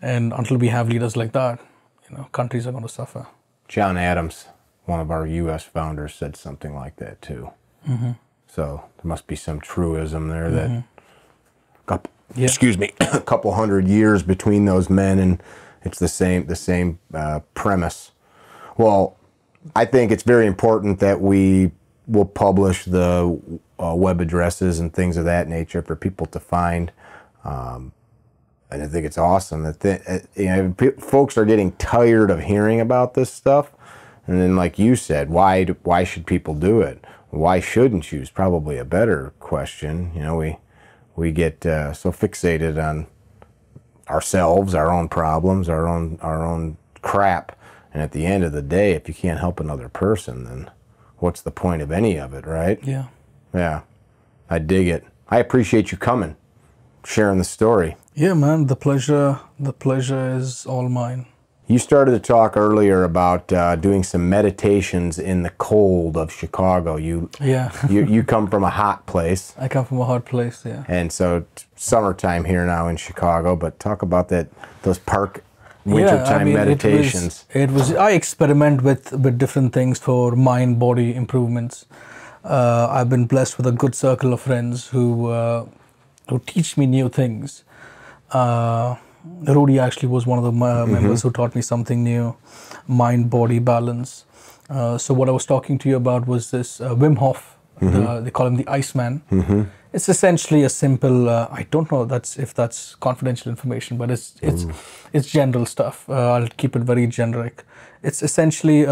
And until we have leaders like that, you know, countries are going to suffer. John Adams, one of our U.S. founders, said something like that too. So there must be some truism there that, excuse me, a couple hundred years between those men, and it's the same premise. Well, I think it's very important that we will publish the web addresses and things of that nature for people to find. And I think it's awesome that you know, folks are getting tired of hearing about this stuff. And then, like you said, why should people do it? Why shouldn't you? Is probably a better question. You know, we get so fixated on ourselves, our own problems, our own crap. And at the end of the day, if you can't help another person, then what's the point of any of it, right? Yeah. Yeah. I dig it. I appreciate you coming, sharing the story. Yeah, man, the pleasure is all mine. You started to talk earlier about doing some meditations in the cold of Chicago. You come from a hot place. I come from a hot place, yeah. And so summertime here now in Chicago, but talk about those park wintertime meditations. I experiment with different things for mind body improvements. I've been blessed with a good circle of friends who teach me new things. Rudy actually was one of the members who taught me something new, mind-body balance. So what I was talking to you about was this Wim Hof. They call him the Iceman. It's essentially a simple. I don't know if that's confidential information, but it's general stuff. I'll keep it very generic. It's essentially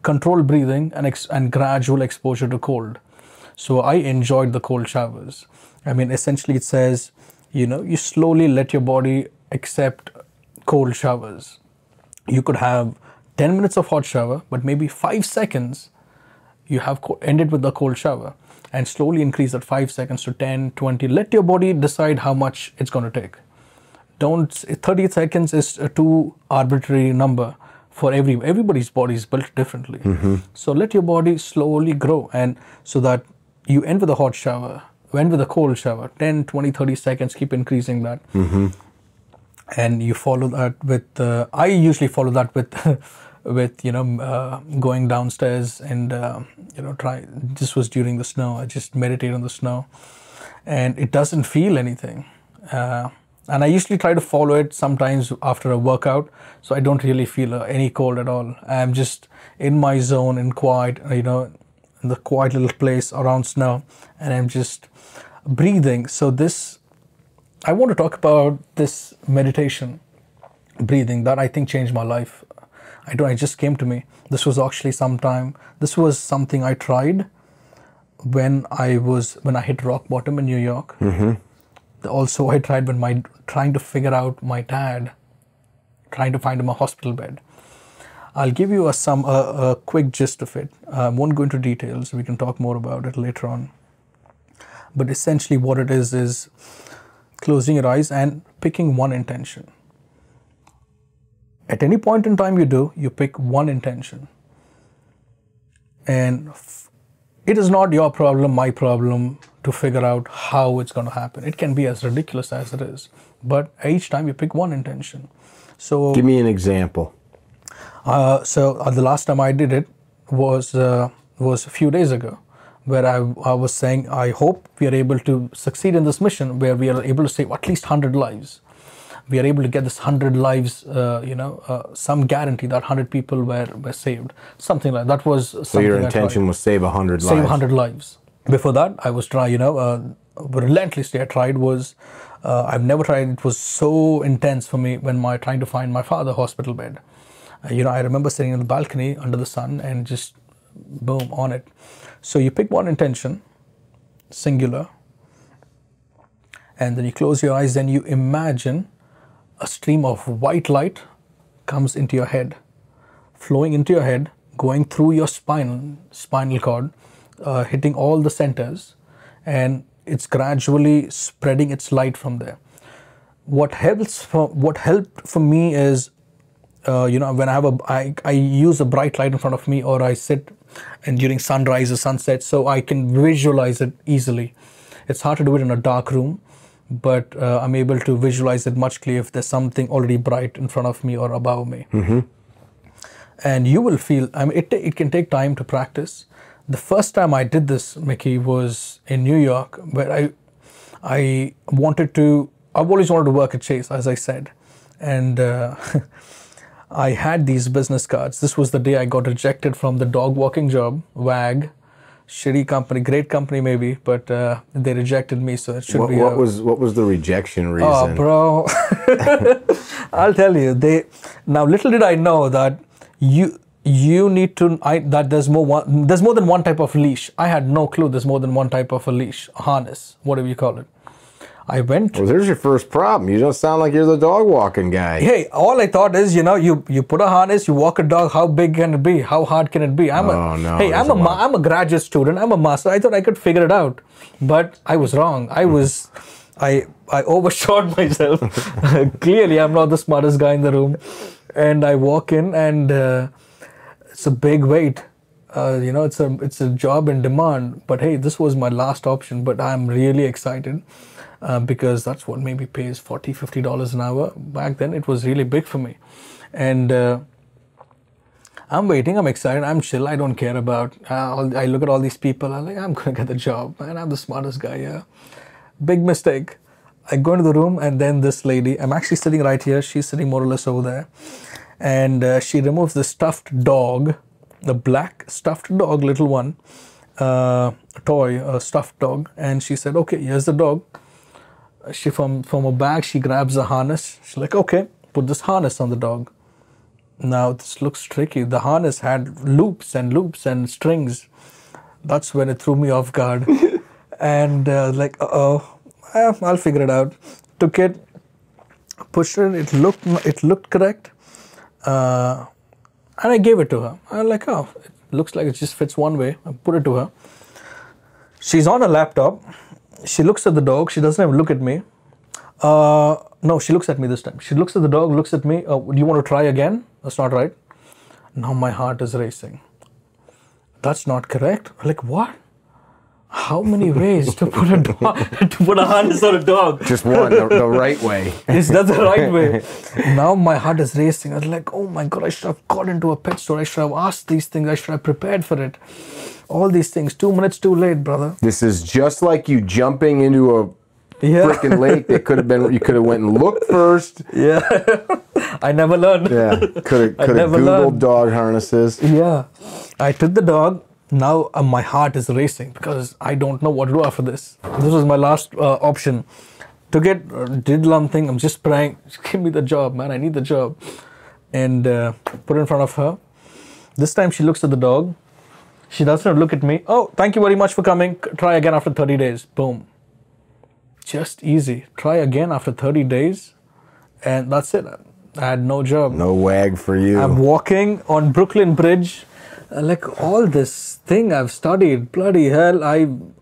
controlled breathing and gradual exposure to cold. So I enjoyed the cold showers. I mean, essentially it says, you know, you slowly let your body accept cold showers. You could have 10 minutes of hot shower, but maybe 5 seconds you have ended with the cold shower, and slowly increase that 5 seconds to 10, 20. Let your body decide how much it's going to take. 30 seconds is a too arbitrary number for everybody's body is built differently. So let your body slowly grow, and so that you end with a hot shower, end with a cold shower, 10, 20, 30 seconds, keep increasing that. And you follow that with, I usually follow that with you know, going downstairs and, you know, this was during the snow, I just meditate on the snow, and it doesn't feel anything. And I usually try to follow it sometimes after a workout, so I don't really feel any cold at all. I'm just in my zone, in quiet, you know, in the quiet little place around snow, and I'm just breathing. So I want to talk about this meditation, breathing, that I think changed my life. It just came to me. This was something I tried when I hit rock bottom in New York. Also, I tried when trying to figure out my dad, trying to find him a hospital bed. I'll give you a quick gist of it. I won't go into details. We can talk more about it later on. But essentially what it is closing your eyes and picking one intention. At any point in time you pick one intention. And it is not your problem, my problem, to figure out how it's going to happen. It can be as ridiculous as it is. But each time you pick one intention. So give me an example. The last time I did it was a few days ago, where I was saying, I hope we are able to succeed in this mission, where we are able to save at least 100 lives. We are able to get this 100 lives, some guarantee that 100 people were saved. Something like that was something. So your intention was save 100 lives. Save 100 lives. Before that, I was trying, relentlessly I tried I've never tried, it was so intense for me when trying to find my father hospital bed. I remember sitting on the balcony under the sun and just boom, on it. So you pick one intention, singular, and then you close your eyes and you imagine a stream of white light comes into your head, flowing into your head, going through your spinal cord, hitting all the centers, and it's gradually spreading its light from there. What helped for me is, when I use a bright light in front of me, or I sit and during sunrise or sunset, so I can visualize it easily. It's hard to do it in a dark room, but I'm able to visualize it much clearer if there's something already bright in front of me or above me. And you will feel, it can take time to practice. The first time I did this, Mickey, was in New York, where I've always wanted to work at Chase, as I said. And I had these business cards. This was the day I got rejected from the dog walking job, WAG. Shitty company, great company maybe, but they rejected me, so it should be. What was the rejection reason? Oh, bro, I'll tell you. Now, little did I know that you need to. That there's more than one type of leash. I had no clue. There's more than one type of a leash, a harness, whatever you call it. I went. Well, there's your first problem. You don't sound like you're the dog walking guy. Hey, all I thought is, you put a harness, you walk a dog. How big can it be? How hard can it be? I'm a graduate student. I'm a master. I thought I could figure it out, but I was wrong. I overshot myself. Clearly, I'm not the smartest guy in the room, and I walk in, and it's a big weight. It's a job in demand. But hey, this was my last option. But I'm really excited. Because that's what maybe pays $40, $50 an hour. Back then, it was really big for me. And I'm waiting, I'm excited, I'm chill, I don't care about, I look at all these people, I'm like, I'm going to get the job, man, I'm the smartest guy here. Big mistake. I go into the room, and then this lady, I'm actually sitting right here, she's sitting more or less over there. And she removes the stuffed dog, the black stuffed dog, little one, toy, stuffed dog. And she said, okay, here's the dog. She from a bag, she grabs a harness. She's like, okay, put this harness on the dog. Now this looks tricky. The harness had loops and strings. That's when it threw me off guard. And like, I'll figure it out. Took it, pushed it. It looked correct, and I gave it to her. I'm like, oh, it looks like it just fits one way. I put it to her. She's on a laptop. She looks at the dog. She doesn't even look at me. No, she looks at me this time. She looks at the dog, looks at me. Do you want to try again? That's not right. Now my heart is racing. That's not correct. I'm like, what? How many ways to put a harness on a dog? Just one, the right way. Is that the right way? Now my heart is racing. I was like, oh my God, I should have got into a pet store. I should have asked these things. I should have prepared for it. All these things. 2 minutes too late, brother. This is just like you jumping into a freaking lake. That could have been. You could have went and looked first. Yeah, I never learned. Yeah, could have Googled dog harnesses. Yeah, I took the dog. Now my heart is racing because I don't know what to do after this. This was my last option to get did something. I'm just praying, just give me the job, man. I need the job. And put it in front of her. This time she looks at the dog. She doesn't look at me. Oh, thank you very much for coming. Try again after 30 days. Boom. Just easy. Try again after 30 days. And that's it. I had no job. No wag for you. I'm walking on Brooklyn Bridge. Like all this thing I've studied. Bloody hell.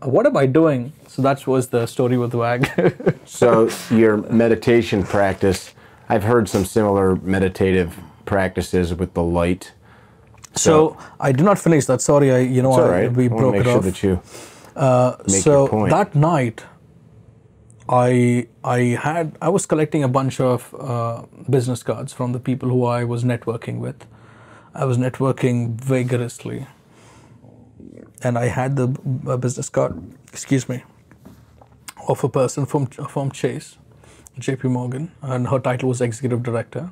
What am I doing? So that was the story with wag. So your meditation practice, I've heard some similar meditative practices with the light. So I did not finish that. Sorry, we broke it off. That you make your point. That night, I was collecting a bunch of business cards from the people who I was networking with. I was networking vigorously, and I had the business card. Excuse me, of a person from Chase, JP Morgan, and her title was executive director.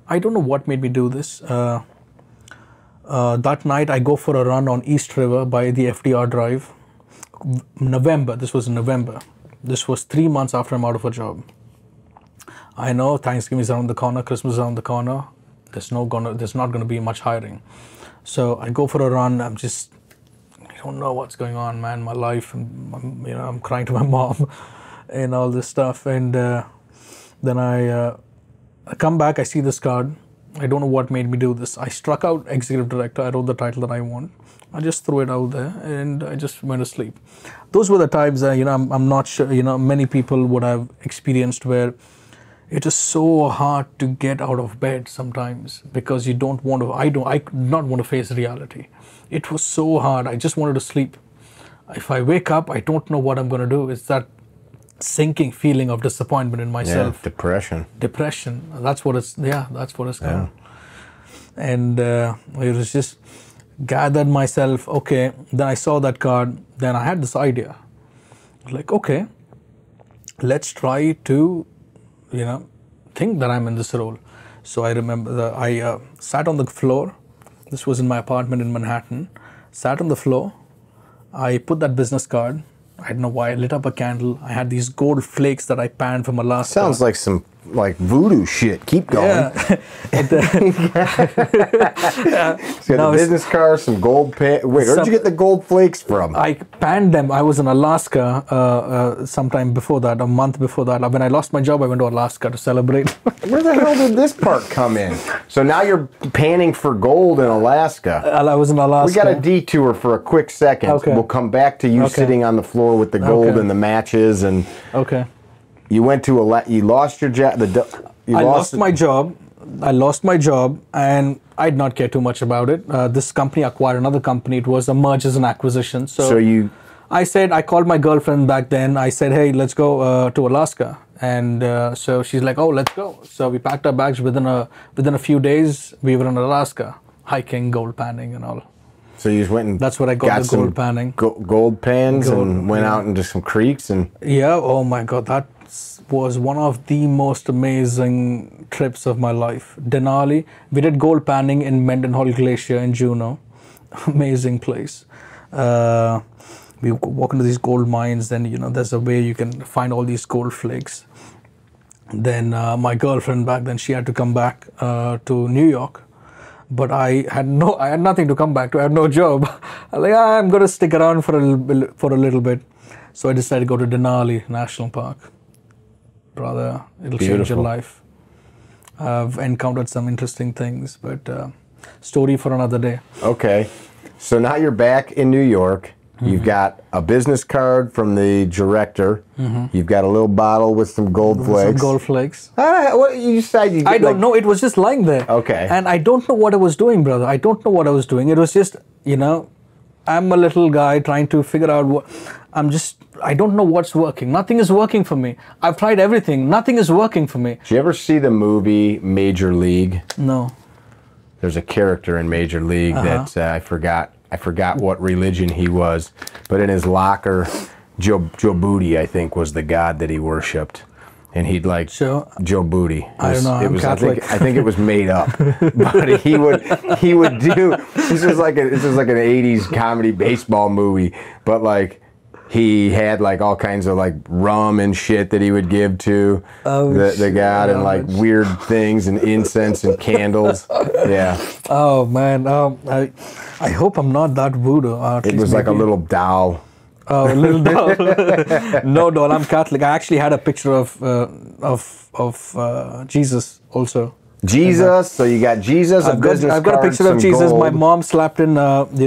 I don't know what made me do this. That night I go for a run on East River by the FDR Drive. November, this was in November. This was 3 months after I'm out of a job. I know Thanksgiving is around the corner, Christmas is around the corner. There's not gonna be much hiring. So I go for a run. I don't know what's going on, man. My life, I'm crying to my mom and all this stuff. And then I come back, I see this card. I don't know what made me do this. I struck out executive director. I wrote the title that I want. I just threw it out there and I just went to sleep. Those were the times, I'm not sure, many people would have experienced where it is so hard to get out of bed sometimes because you don't want to, I did not want to face reality. It was so hard. I just wanted to sleep. If I wake up, I don't know what I'm going to do. It's that sinking feeling of disappointment in myself. Yeah, depression. That's what it's called. Yeah. And it was just gathered myself. Okay, then I saw that card. Then I had this idea. Like, okay, let's try to, think that I'm in this role. So I remember I sat on the floor. This was in my apartment in Manhattan. Sat on the floor. I put that business card. I don't know why. I lit up a candle. I had these gold flakes that I panned from Alaska. Sounds like some voodoo shit. Keep going. Yeah. So the business card, some gold pan. Wait, where'd you get the gold flakes from? I panned them. I was in Alaska sometime before that, a month before that. When I lost my job, I went to Alaska to celebrate. Where the hell did this part come in? So now you're panning for gold in Alaska. I was in Alaska. We got a detour for a quick second. Okay. We'll come back to you sitting on the floor with the gold and the matches and. Okay. You went to you lost your job. I lost my job. I lost my job, and I did not care too much about it. This company acquired another company. It was a mergers and acquisitions. So I called my girlfriend back then. I said, hey, let's go to Alaska. And so she's like, oh, let's go. So we packed our bags. Within a few days, we were in Alaska, hiking, gold panning and all. So you just went and that's what I got the gold panning. Gold pans and went out into some creeks and. Yeah. Oh my God, that was one of the most amazing trips of my life. Denali. We did gold panning in Mendenhall Glacier in Juneau. Amazing place. We walk into these gold mines. Then there's a way you can find all these gold flakes. Then my girlfriend back then, she had to come back to New York. But I had nothing to come back to. I had no job. I'm going to stick around for a little bit. So I decided to go to Denali National Park. Brother, it'll change your life. I've encountered some interesting things, but story for another day. Okay. So now you're back in New York. You've got a business card from the director. You've got a little bottle with some gold flakes. Some gold flakes. What you decided? I don't know. It was just lying there. Okay. And I don't know what I was doing, brother. I don't know what I was doing. It was just, I'm a little guy trying to figure out what. I don't know what's working. Nothing is working for me. I've tried everything. Nothing is working for me. Did you ever see the movie Major League? No. There's a character in Major League that I forgot what religion he was, but in his locker, Joe Booty, I think, was the god that he worshipped. and he'd like Sure. Joe Booty. I don't know. I'm Catholic. I think it was made up, but he would do. This was like an '80s comedy baseball movie, but like he had like all kinds of like rum and shit that he would give to the god, and like weird things and incense and candles. Yeah. Oh man. I hope I'm not that voodoo. It was like a little doll. Oh, a little doll. No doll. I'm Catholic. I actually had a picture of Jesus also. Jesus. So you got Jesus. I've got a picture of Jesus. My mom slapped in.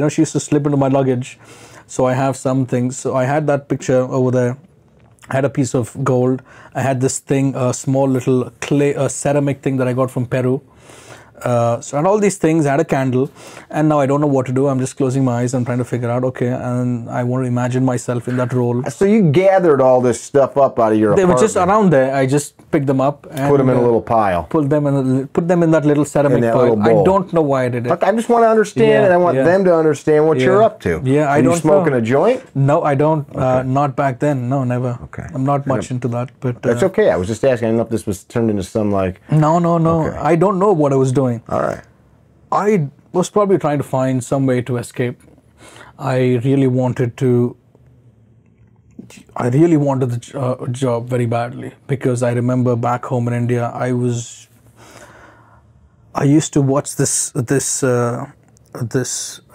She used to slip into my luggage, so I have some things. So I had that picture over there. I had a piece of gold. I had this thing, a small little clay, ceramic thing that I got from Peru. So I had all these things, I had a candle, and now I don't know what to do. I'm just closing my eyes and trying to figure out, okay, and I want to imagine myself in that role. So you gathered all this stuff up out of your apartment. They were just around there. I just picked them up and put them in a little pile. Put them in that little ceramic pile. Little bowl. I don't know why I did it. Look, I just want to understand, and I want them to understand what you're up to. Yeah, I Are don't you smoking know. a joint? No, I don't. Not back then. No, never. Okay. I'm not much into that. But that's okay. I was just asking. I didn't know if this was turned into some like. No. Okay. I don't know what I was doing. All right. I was probably trying to find some way to escape. I really wanted the job very badly, because I remember back home in India, I used to watch this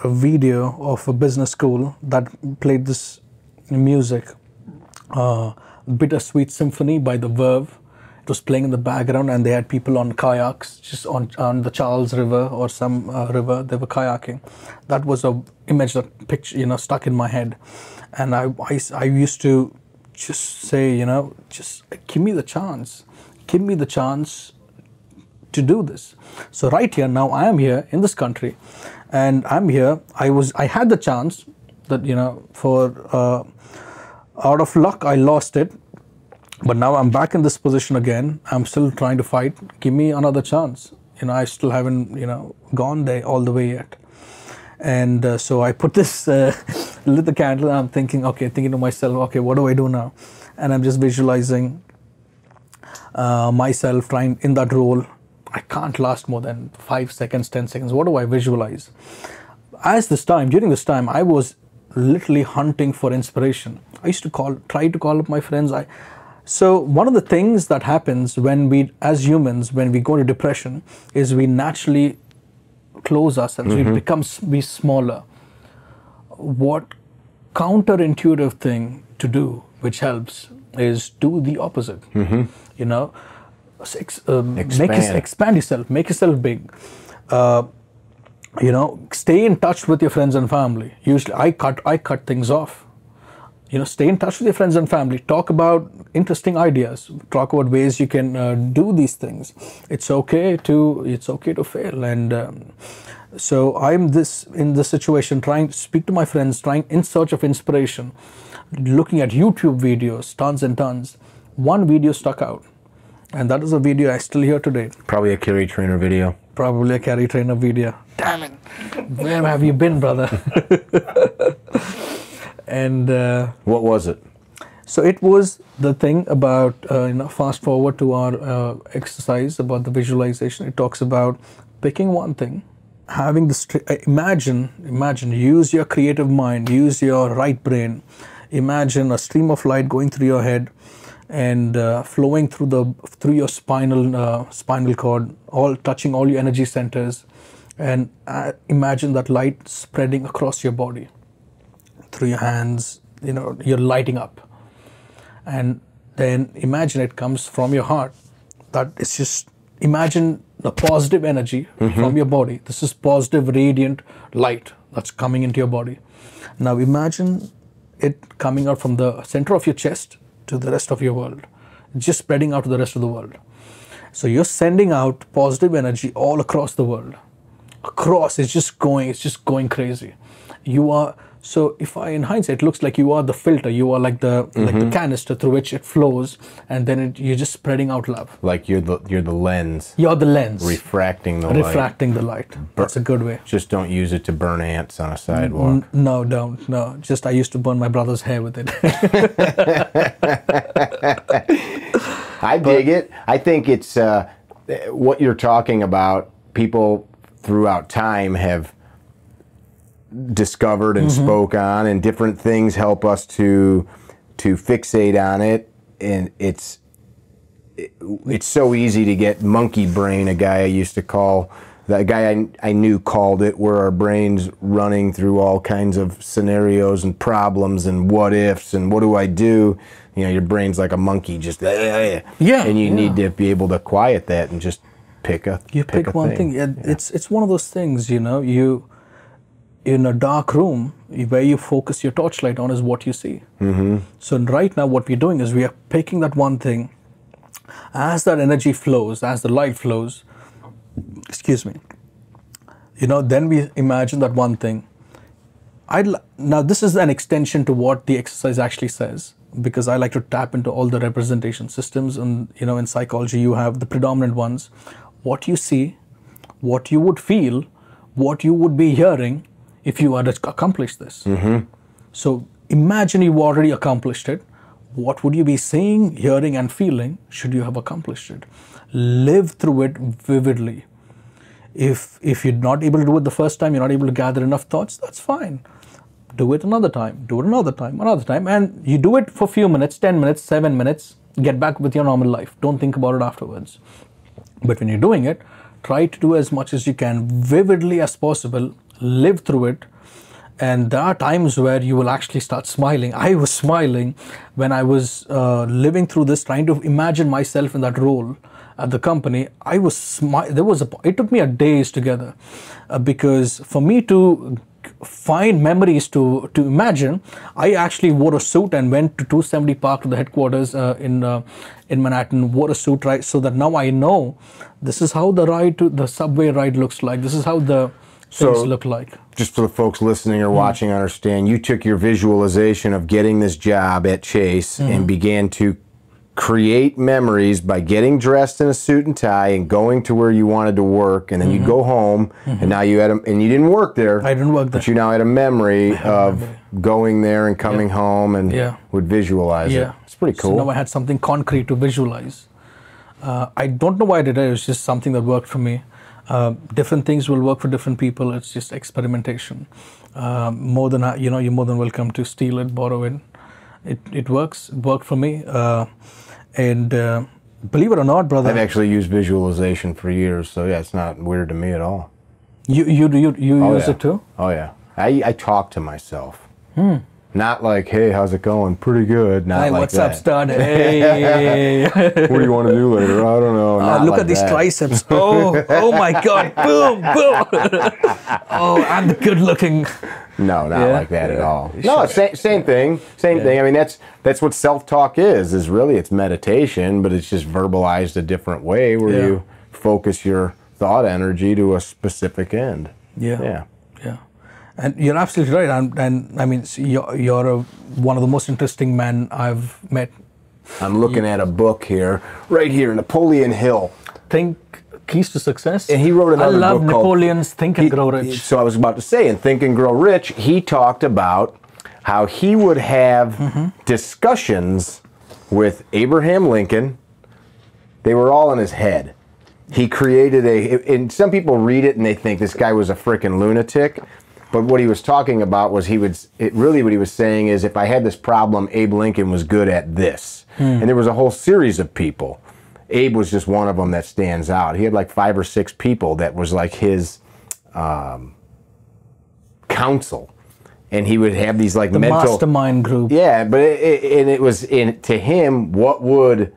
video of a business school that played this music, Bittersweet Symphony by the Verve. It was playing in the background, and they had people on kayaks just on the Charles River or some river. They were kayaking. That was a image, that picture, stuck in my head. And I used to just say, just give me the chance. Give me the chance to do this. So right here, now I am here in this country, and I'm here. I had the chance that, for out of luck, I lost it. But now I'm back in this position again. I'm still trying to fight. Give me another chance. I still haven't, gone there all the way yet. And so I put this, lit the candle, and I'm thinking to myself, okay, what do I do now? And I'm just visualizing myself trying in that role. I can't last more than 5 seconds, 10 seconds. What do I visualize? During this time, I was literally hunting for inspiration. I used to try to call up my friends. So one of the things that happens when we, as humans, when we go into depression, is we naturally close ourselves. We be smaller. What counterintuitive thing to do, which helps, is do the opposite. Expand yourself, make yourself big. Stay in touch with your friends and family. Usually, I cut things off. Stay in touch with your friends and family. Talk about interesting ideas. Talk about ways you can do these things. It's okay to fail. And so I'm in this situation, trying to speak to my friends, trying in search of inspiration, looking at YouTube videos, tons and tons. One video stuck out, and that is a video I still hear today. Probably a carry trainer video. Probably a carry trainer video. Damn it! Where have you been, brother? And what was it? So it was the thing about, fast forward to our exercise about the visualization. It talks about picking one thing, having imagine, use your creative mind, use your right brain. Imagine a stream of light going through your head and flowing through your spinal cord, all touching all your energy centers, and imagine that light spreading across your body. Through your hands, you're lighting up, and then imagine it comes from your heart. That it's just imagine the positive energy from your body. This is positive, radiant light that's coming into your body. Now imagine it coming out from the center of your chest to the rest of your world, just spreading out to the rest of the world. So you're sending out positive energy all across the world. It's just going crazy. So in hindsight, it looks like you are the filter. You are like the canister through which it flows, and then you're just spreading out love. Like you're the lens. You're the lens. Refracting the light. That's a good way. Just don't use it to burn ants on a sidewalk. No, don't. No. I used to burn my brother's hair with it. I dig it. I think it's what you're talking about. People throughout time have discovered and spoke on, and different things help us to fixate on it. And it's so easy to get monkey brain. A guy I used to call, that guy I knew called it, where our brains running through all kinds of scenarios and problems and what ifs and what do I do. You know, your brain's like a monkey, just and you need to be able to quiet that and just pick one thing. It's one of those things, you know, you in a dark room where you focus your torchlight on is what you see. So right now what we're doing is we are picking that one thing. As that energy flows, as the light flows, excuse me, you know, then we imagine that one thing. Now this is an extension to what the exercise actually says, because I like to tap into all the representation systems, and you know, in psychology you have the predominant ones. What you see, what you would feel, what you would be hearing if you had accomplished this. So imagine you've already accomplished it. What would you be seeing, hearing and feeling should you have accomplished it? Live through it vividly. If you're not able to do it the first time, you're not able to gather enough thoughts, that's fine. Do it another time, do it another time, and you do it for a few minutes, 10 minutes, 7 minutes, get back with your normal life. Don't think about it afterwards. But when you're doing it, try to do as much as you can, vividly as possible, live through it. And there are times where you will actually start smiling. I was smiling when I was living through this, trying to imagine myself in that role at the company. I was it took me a days together because for me to find memories to imagine, I actually wore a suit and went to 270 Park to the headquarters in Manhattan, wore a suit, right, so that now I know this is how the subway ride looks like. This is how the things look like. Just for the folks listening or watching, understand, you took your visualization of getting this job at Chase and began to create memories by getting dressed in a suit and tie and going to where you wanted to work, and then you go home and now you had and you didn't work there. I didn't work there. But you now had a memory of going there and coming home and would visualize it. It's pretty cool. So now I had something concrete to visualize. I don't know why I did it. It was just something that worked for me. Different things will work for different people. It's just experimentation. You're more than welcome to steal it, borrow it. It works. It worked for me. And believe it or not, brother, I've actually used visualization for years, so yeah, it's not weird to me at all. You use it too? Oh yeah, I talk to myself. Not like, hey, how's it going? Pretty good. Not hey, like what's that. up, stud? Hey. What do you want to do later? I don't know. Look like at these that. triceps. Oh my God. Boom, boom. Oh, I'm the good looking. No, not like that at all. No, same thing. Same thing. I mean, that's what self-talk is really, it's meditation, but it's just verbalized a different way where you focus your thought energy to a specific end. Yeah. And you're absolutely right. And I mean, you're one of the most interesting men I've met. I'm looking at a book here, right here, Napoleon Hill. Keys to Success. And he wrote another book I love called Napoleon's Think and Grow Rich. So I was about to say, in Think and Grow Rich, he talked about how he would have discussions with Abraham Lincoln. They were all in his head. He created and some people read it and they think this guy was a freaking lunatic. But what he was talking about was really what he was saying is, if I had this problem, Abe Lincoln was good at this. And there was a whole series of people. Abe was just one of them that stands out. He had like 5 or 6 people that was like his counsel. And he would have these like the mastermind group. Yeah, but it was to him, what would...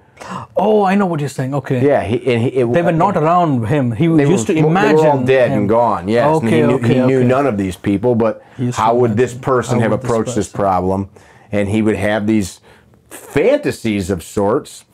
Oh, I know what you're saying. Okay. Yeah, they were not around him. He used to imagine. They were all dead and gone. Yes, okay, and he knew none of these people. But how would this person have approached this problem? And he would have these fantasies of sorts.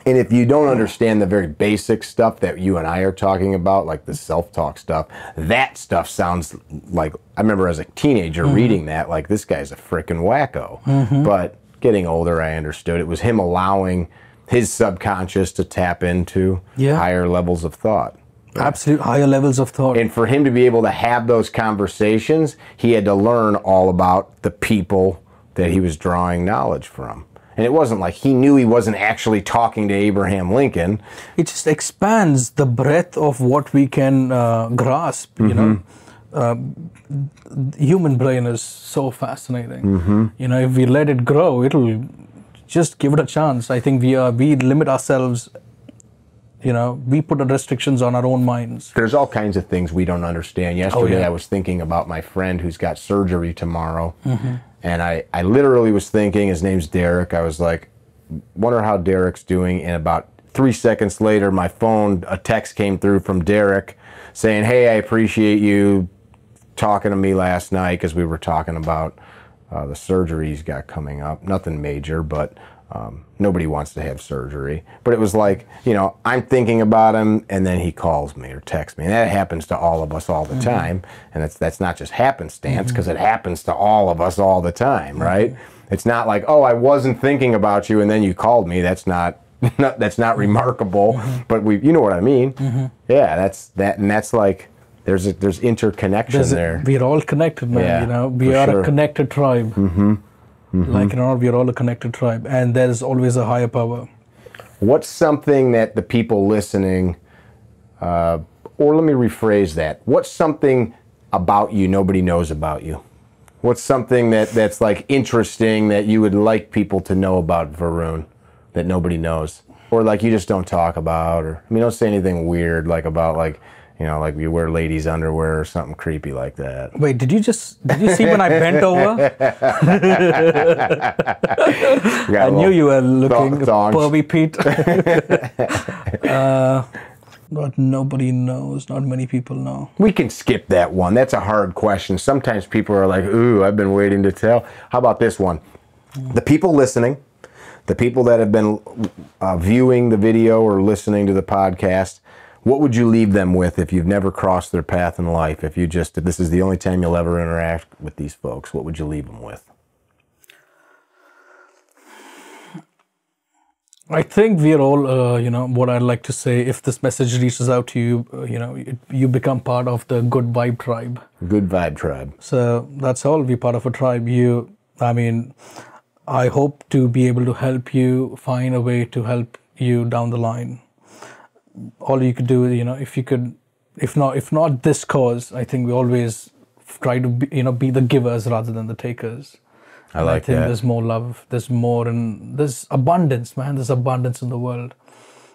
And if you don't understand the very basic stuff that you and I are talking about, like the self-talk stuff, that stuff sounds like, I remember as a teenager reading that, like, this guy's a freaking wacko. But getting older, I understood it was him allowing his subconscious to tap into higher levels of thought. Absolute higher levels of thought. And for him to be able to have those conversations, he had to learn all about the people that he was drawing knowledge from. And it wasn't like he knew he wasn't actually talking to Abraham Lincoln. It just expands the breadth of what we can grasp, you know. Human brain is so fascinating. You know, if we let it grow, it'll just give it a chance. I think we limit ourselves, you know, we put restrictions on our own minds. There's all kinds of things we don't understand. Yesterday I was thinking about my friend who's got surgery tomorrow. And I literally was thinking, his name's Derek, I was like, wonder how Derek's doing. And about 3 seconds later, my phone, a text came through from Derek saying, hey, I appreciate you talking to me last night, because we were talking about the surgery he's got coming up. Nothing major, but nobody wants to have surgery. But it was like, you know, I'm thinking about him, and then he calls me or texts me. And that happens to all of us all the time. And that's not just happenstance, because it happens to all of us all the time, right? It's not like, oh, I wasn't thinking about you, and then you called me. That's not that's not remarkable. But you know what I mean? Yeah, that's like, there's interconnection there. We're all connected, man. You know, we are a connected tribe. Like, you know, we're all a connected tribe, and there's always a higher power. What's something that the people listening, or let me rephrase that. What's something about you nobody knows about you? What's something that's like interesting that you would like people to know about Varun that nobody knows? Or like you just don't talk about, or, I mean, don't say anything weird, like about like, you know, like you wear ladies' underwear or something creepy like that. Wait, did you see when I bent over? I knew you were looking pervy, Pete. But nobody knows. Not many people know. We can skip that one. That's a hard question. Sometimes people are like, ooh, I've been waiting to tell. How about this one? The people listening, the people that have been viewing the video or listening to the podcast, what would you leave them with if you've never crossed their path in life? If this is the only time you'll ever interact with these folks, what would you leave them with? I think we're all, you know, what I'd like to say, if this message reaches out to you, you know, you become part of the Good Vibe Tribe. Good Vibe Tribe. So that's all, we're part of a tribe. I mean, I hope to be able to help you find a way to help you down the line. All you could do, you know, if not this cause, I think we always try to be the givers rather than the takers. I think there's more love, there's more, and there's abundance, man. There's abundance in the world.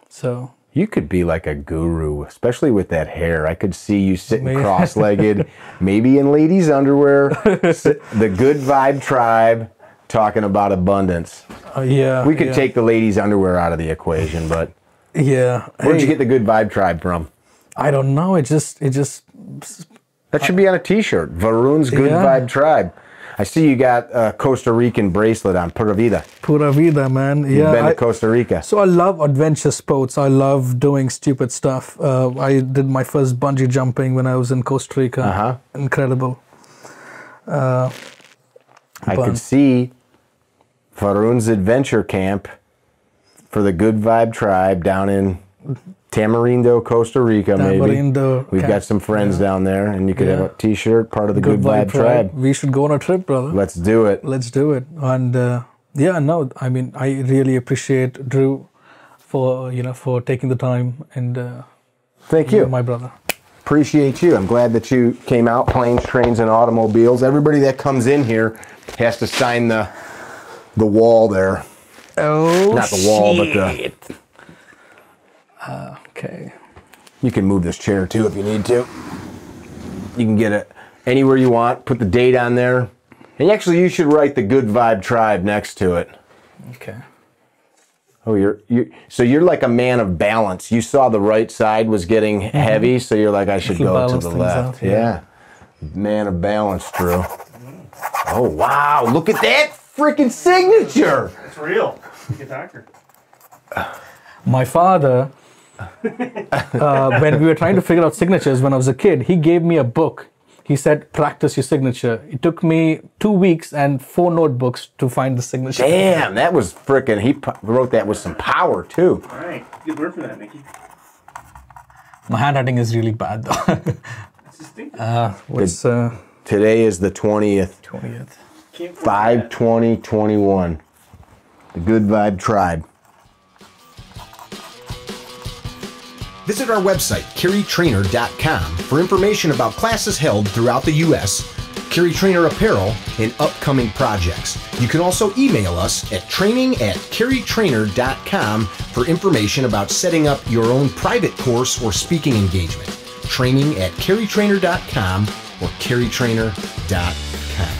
So you could be like a guru, especially with that hair. I could see you sitting cross-legged, maybe in ladies' underwear. The Good Vibe Tribe talking about abundance. We could take the ladies' underwear out of the equation, but where'd you get the Good Vibe Tribe from? I don't know. It just that should be on a T-shirt. Varun's Good Vibe Tribe. I see you got a Costa Rican bracelet on. Pura Vida. Pura Vida, man. You've been to Costa Rica. So I love adventure sports. I love doing stupid stuff. I did my first bungee jumping when I was in Costa Rica. Incredible. I could see Varun's adventure camp for the Good Vibe Tribe down in Tamarindo, Costa Rica, maybe. We've got some friends down there, and you could have a T-shirt, part of the Good Vibe Tribe. We should go on a trip, brother. Let's do it. Let's do it. And I mean, I really appreciate Drew for taking the time, and thank you, my brother. Appreciate you. I'm glad that you came out. Planes, trains, and automobiles. Everybody that comes in here has to sign the wall there. Oh, not the wall, but the. Okay. You can move this chair too if you need to. You can get it anywhere you want. Put the date on there. And actually, you should write the Good Vibe Tribe next to it. Okay. Oh, so you're like a man of balance. You saw the right side was getting heavy, so you're like, I should go to the left. Out, Man of balance, Drew. Oh, wow. Look at that freaking signature. It's real. Like a doctor. My father, when we were trying to figure out signatures when I was a kid, he gave me a book. He said, practice your signature. It took me 2 weeks and 4 notebooks to find the signature. Damn, that was freaking, he wrote that with some power, too. All right. Good work for that, Mickey. My handwriting is really bad, though. It's distinctive. Today is the 20th. 20th. 5/20/21. The Good Vibe Tribe. Visit our website, carrytrainer.com, for information about classes held throughout the U.S., Carry Trainer apparel, and upcoming projects. You can also email us at training@carrytrainer.com for information about setting up your own private course or speaking engagement. Training@carrytrainer.com or carrytrainer.com.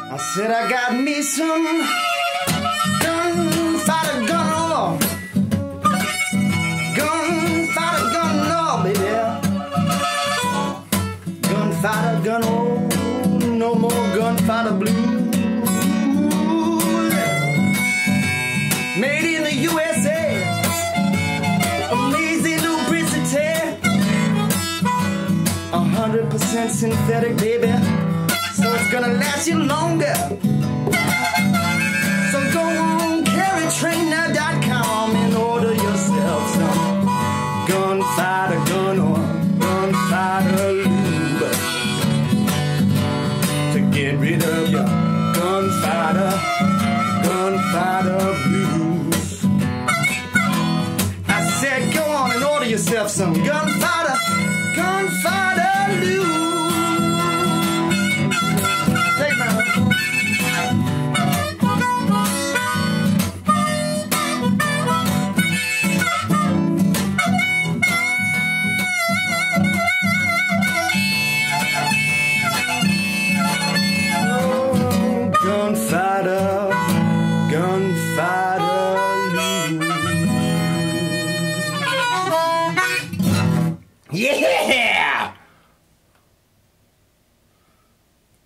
I said I got me some gunfighter gun law. Gunfighter gun law, baby. Gunfighter gun law, no more gunfighter blues. Made in the USA, amazing lubricity, 100% synthetic, baby. So it's gonna last you longer. So go on carrytrainer.com and order yourself some gunfighter gun or gunfighter lube to get rid of your gunfighter blues. I said go on and order yourself some gunfighter lube. Gunfighter